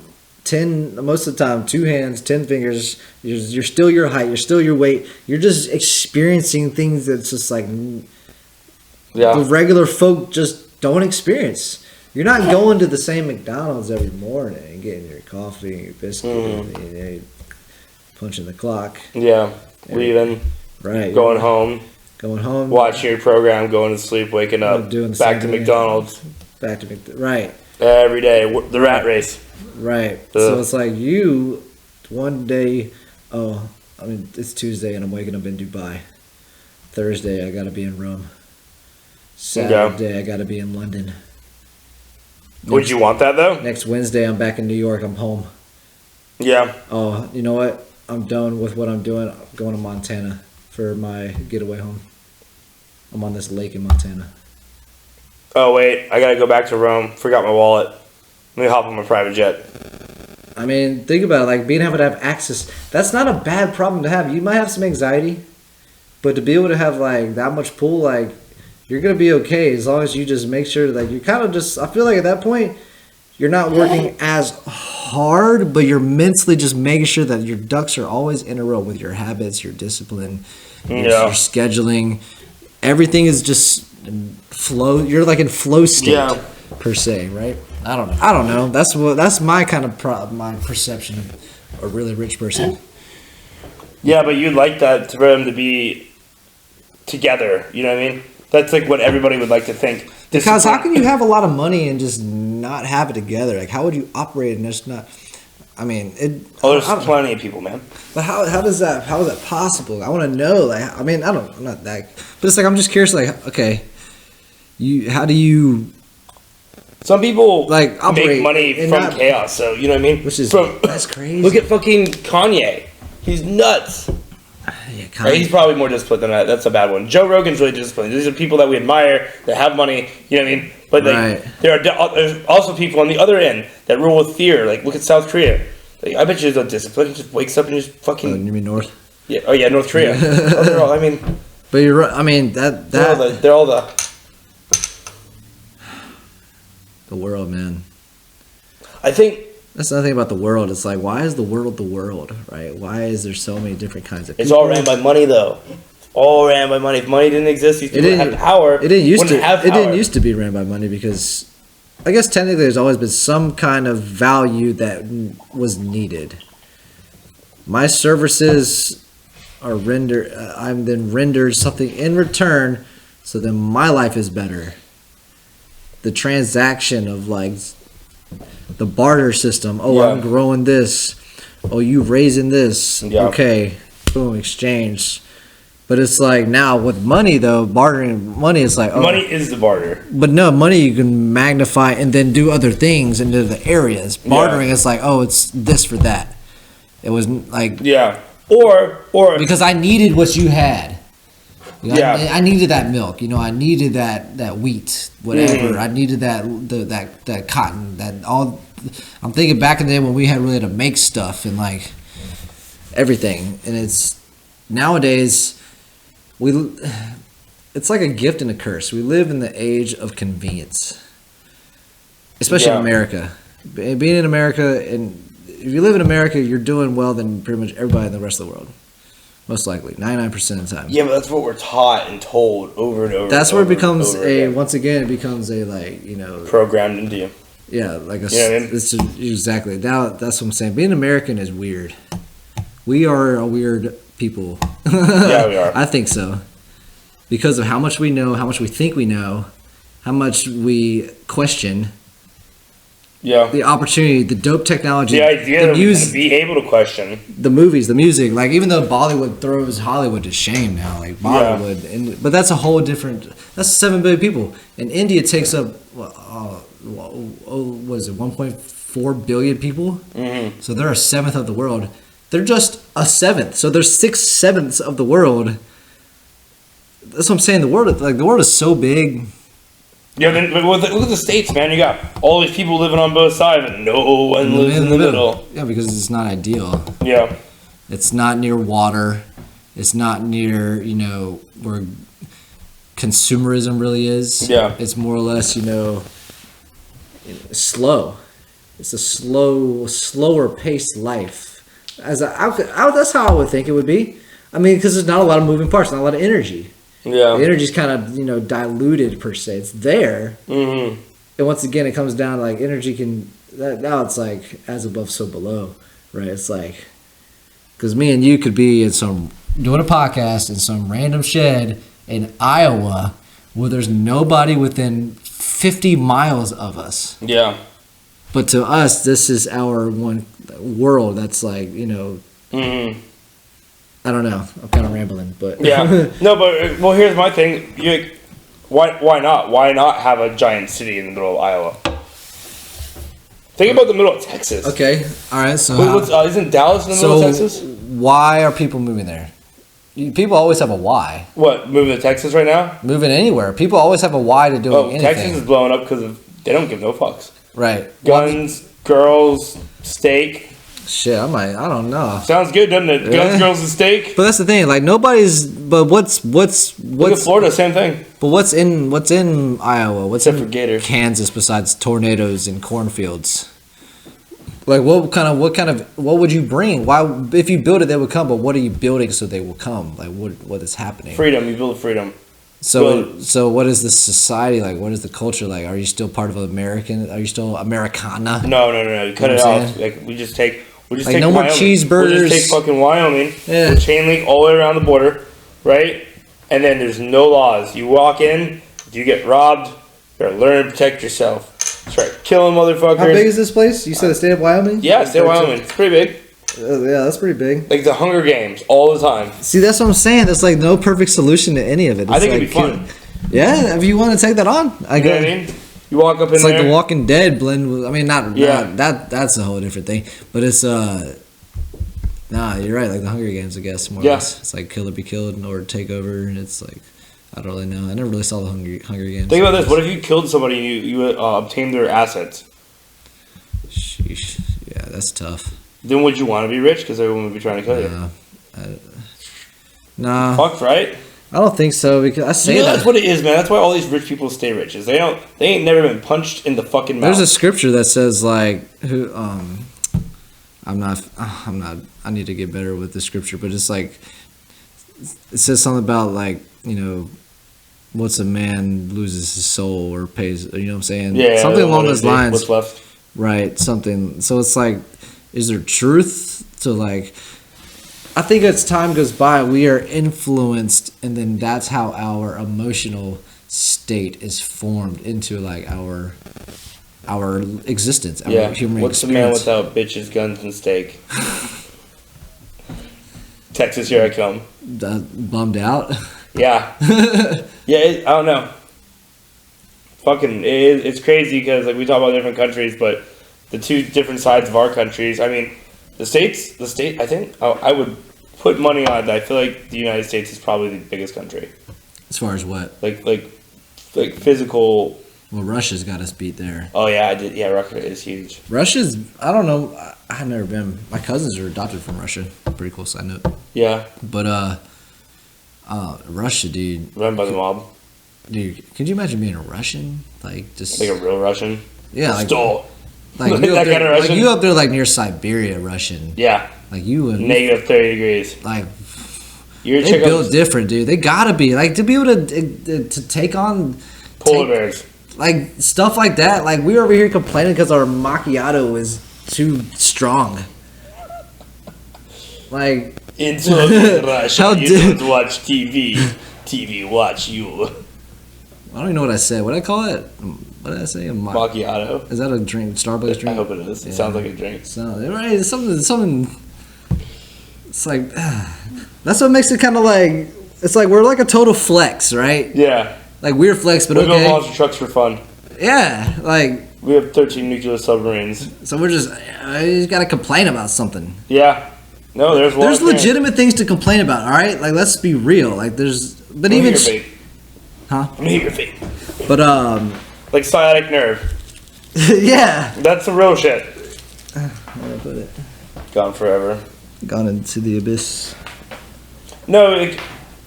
10 most of the time, 2 hands, 10 fingers. You're still your height. You're still your weight. You're just experiencing things that's just like the regular folk just don't experience. You're not going to the same McDonald's every morning and getting your coffee and your biscuit and punching the clock. Yeah, leaving. Right. Going home. Watching your program, going to sleep, waking up, back to McDonald's. Right. Every day, the rat race. Right. So it's like you, one day, it's Tuesday and I'm waking up in Dubai. Thursday, I got to be in Rome. Saturday, I got to be in London. Would you want that, though? Next Wednesday, I'm back in New York. I'm home. Yeah. Oh, you know what? I'm done with what I'm doing. I'm going to Montana for my getaway home. I'm on this lake in Montana. Oh, wait. I got to go back to Rome. Forgot my wallet. Let me hop on my private jet. I mean, think about it. Like, being able to have access. That's not a bad problem to have. You might have some anxiety. But to be able to have, like, that much pull, like, you're going to be okay as long as you just make sure that you kind of just... I feel like at that point, you're not working as hard, but you're mentally just making sure that your ducks are always in a row with your habits, your discipline, your scheduling. Everything is just flow. You're like in flow state per se, right? I don't know. That's my kind of my perception of a really rich person. Yeah, but you'd like that for them to be together. You know what I mean? That's like what everybody would like to think. Because how can you have a lot of money and just not have it together? Like, how would you operate and just not? I mean, there's plenty of people, man. But how is that possible? I want to know. Like, I mean, I'm not that. But it's like I'm just curious. Like, okay, how do you? Some people like make money from chaos. So you know what I mean? That's crazy. Look at fucking Kanye. He's nuts. Yeah, right, he's probably more disciplined than that. That's a bad one. Joe Rogan's really disciplined. These are people that we admire, that have money, you know what I mean? But there's also people on the other end that rule with fear. Like, look at South Korea. Like, I bet you there's no discipline. He just wakes up and just fucking... you mean North? Yeah. Oh, yeah, North Korea. I mean... But you're right. I mean, that... They're all the... The world, man. I think... That's another thing about the world. It's like, why is the world, right? Why is there so many different kinds of people? It's all ran by money, though. It's all ran by money. If money didn't exist, these people had power. It didn't used to be ran by money because, I guess technically there's always been some kind of value that was needed. My services are rendered. I'm then rendered something in return, so then my life is better. The transaction of like. The barter system. I'm growing this. You raising this. Yeah. Okay. Boom. Exchange. But it's like now with money though, bartering money is like money is the barter. But no, money you can magnify and then do other things into the areas. Bartering is like it's this for that. It was like or because I needed what you had. I needed that milk. I needed that wheat, whatever. I needed that cotton. That all. I'm thinking back in the day when we had to make stuff and like everything. And it's nowadays it's like a gift and a curse. We live in the age of convenience, especially in America. Being in America, and if you live in America, you're doing well than pretty much everybody in the rest of the world. Most likely, 99% of the time. Yeah, but that's what we're taught and told over and over. That's where it becomes it becomes a programmed into you. Yeah, like a. You know what I mean? It's exactly. Now that's what I'm saying. Being American is weird. We are a weird people. Yeah, we are. I think so. because of how much we know, how much we think we know, how much we question. Yeah. The opportunity, the dope technology, the idea that we be able to question the movies, the music. Like even though Bollywood throws Hollywood to shame now, like Bollywood, but that's a whole different. That's 7 billion people, and India takes up what is it, 1.4 billion people. Mm-hmm. So they're a seventh of the world. They're just a seventh. So they're 6/7 of the world. That's what I'm saying. The world is so big. Yeah, then look at the States, man. You got all these people living on both sides, and no one lives in the middle. Yeah, because it's not ideal. Yeah. It's not near water. It's not near, where consumerism really is. Yeah. It's more or less, slow. It's a slower paced life. That's how I would think it would be. I mean, because there's not a lot of moving parts, not a lot of energy. Yeah. The energy's kind of, diluted per se. It's there. Mm-hmm. And once again, it comes down to like energy now it's like as above, so below, right? It's like, because me and you could be doing a podcast in some random shed in Iowa where there's nobody within 50 miles of us. Yeah. But to us, this is our one world that's like, Mm-hmm. I don't know. I'm kind of rambling, but yeah. No, but well, here's my thing. Why not? Why not have a giant city in the middle of Iowa? Think about the middle of Texas. Okay. All right. So isn't Dallas in the middle of Texas? Why are people moving there? People always have a why. What, moving to Texas right now? Moving anywhere. People always have a why to do anything. Texas is blowing up because they don't give no fucks. Right. Guns, girls, steak. Shit, I don't know. Sounds good, doesn't it? Guns, girls, and steak. But that's the thing. Like what's Look at Florida, same thing. But what's in Iowa? What's Except in for gators. Kansas besides tornadoes and cornfields? Like what would you bring? Why, if you build it, they would come. But what are you building so they will come? Like what is happening? Freedom. You build freedom. So what is the society like? What is the culture like? Are you still part of American? Are you still Americana? No. You cut it off. Like we just take no more cheeseburgers. We'll just take fucking Wyoming. Yeah. We'll chain link all the way around the border, right? And then there's no laws. You walk in, you get robbed. You gotta learn to protect yourself. Start killing motherfuckers. How big is this place? You said the state of Wyoming? Yeah, state of Wyoming. It's pretty big. Yeah, that's pretty big. Like the Hunger Games all the time. See, that's what I'm saying. There's like no perfect solution to any of it. It's I think like, it'd be fun. Yeah, if you want to take that on, You know what I mean? You walk up in it's there. like The Walking Dead blend with. I mean, not Yeah. that's a whole different thing. But it's nah, you're right. Like the Hunger Games, I guess. More or Yeah. less. It's like kill or be killed or take over, and it's like I don't really know. I never really saw the Hunger Games. Think about this. What if you killed somebody and you obtained their assets? Sheesh. Yeah, that's tough. Then would you want to be rich? Because everyone would be trying to kill you. Nah. Fucked, right? I don't think so because I say that. That's what it is, man. That's why all these rich people stay rich. Is they ain't never been punched in the fucking mouth. There's a scripture that says like I'm not I need to get better with the scripture, but it's like it says something about like, what's a man loses his soul or pays, you know what I'm saying? Yeah, something along those lines. What's left? Right, something. So it's like, is there truth to like, I think as time goes by, we are influenced, and then that's how our emotional state is formed into like our existence, our human What's experience. the man without bitches, guns, and steak? Texas, here I come. Bummed out. Yeah. I don't know. Fucking, it's crazy because like we talk about different countries, but the two different sides of our countries. I mean, the state. I think I would put money on it. I feel like the United States is probably the biggest country. As far as what? Like physical. Well, Russia's got us beat there. Oh yeah, I did. Yeah, Russia is huge. Russia's. I don't know. I've never been. My cousins are adopted from Russia. Pretty cool side note. Yeah. But Russia, dude. Run by the mob. Dude, could you imagine being a Russian? Like just like a real Russian. Yeah, like Stole. Like you that kind of Russian. Like you up there, like near Siberia, Russian. Yeah. Like you would negative 30 degrees. Like they built different, dude. They gotta be like to be able to take on polar bears, like stuff like that. Like we were over here complaining because our macchiato is too strong. Like into Russia, you don't watch TV. TV, watch you. I don't even know what I said. What did I call it? What did I say? Macchiato. Is that a drink? Starbucks drink? I hope it is. It sounds like a drink. So, right, it's something. It's like that's what makes it kind of like. It's like we're like a total flex, right? Yeah. Like weird flex, but we okay. We go monster trucks for fun. Yeah, like we have 13 nuclear submarines. So we're just you just gotta complain about something. Yeah. No, there's legitimate things to complain about. All right, like let's be real. Like there's, but I'm even I'm gonna hit your feet. But like sciatic nerve. Yeah. That's some real shit. Where did I put it? Gone forever. Gone into the abyss. No,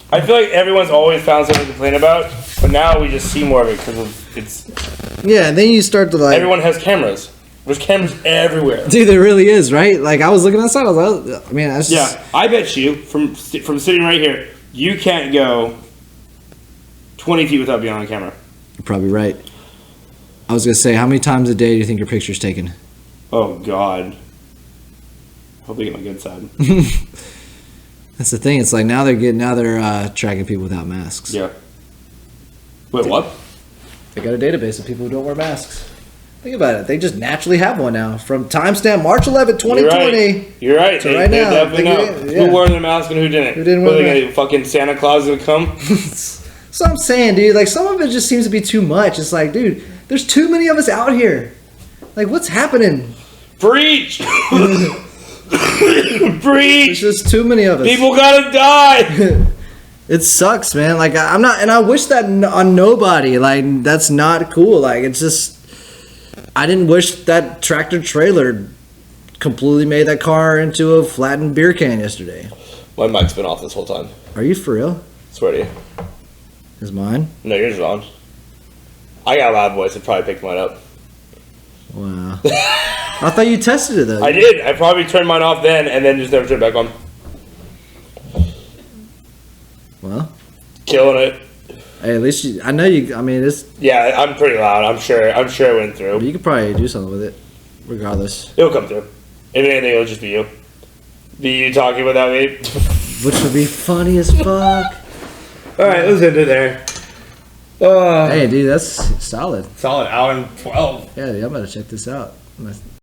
I feel like everyone's always found something to complain about, but now we just see more of it because it's. Yeah, and then you start to like. Everyone has cameras. There's cameras everywhere. Dude, there really is, right? Like I was looking outside, I was like, I mean, that's yeah. I bet you from sitting right here, you can't go 20 feet without being on camera. You're probably right. I was gonna say, how many times a day do you think your picture's taken? Oh God. Hope they get my good side. That's the thing. It's like now they're tracking people without masks. Yeah. Wait, what? They got a database of people who don't wear masks. Think about it. They just naturally have one now. From timestamp March 11, 2020. You're right. To right now. Definitely know who wore their mask and who didn't. Who didn't wear their mask? Fucking Santa Claus gonna come? So I'm saying, dude, like some of it just seems to be too much. It's like, dude, there's too many of us out here. Like, what's happening? Preach! Preach! There's just too many of us. People gotta die! It sucks, man. Like, I'm not, and I wish that on nobody. Like, that's not cool. Like, it's just, I didn't wish that tractor trailer completely made that car into a flattened beer can yesterday. My mic's been off this whole time. Are you for real? Swear to you. Is mine? No, yours is on. I got a loud voice. It probably picked mine up. Wow. I thought you tested it though. I did. I probably turned mine off then and then just never turned it back on. Well. Killing it. Hey, at least I know you. I mean, it's. Yeah, I'm pretty loud. I'm sure it went through. You could probably do something with it, regardless. It'll come through. If anything, it'll just be you. Be you talking without me. Which would be funny as fuck. Alright, let's end it there. Hey, dude, that's solid. Solid hour and 12. Yeah, dude, I'm about to check this out.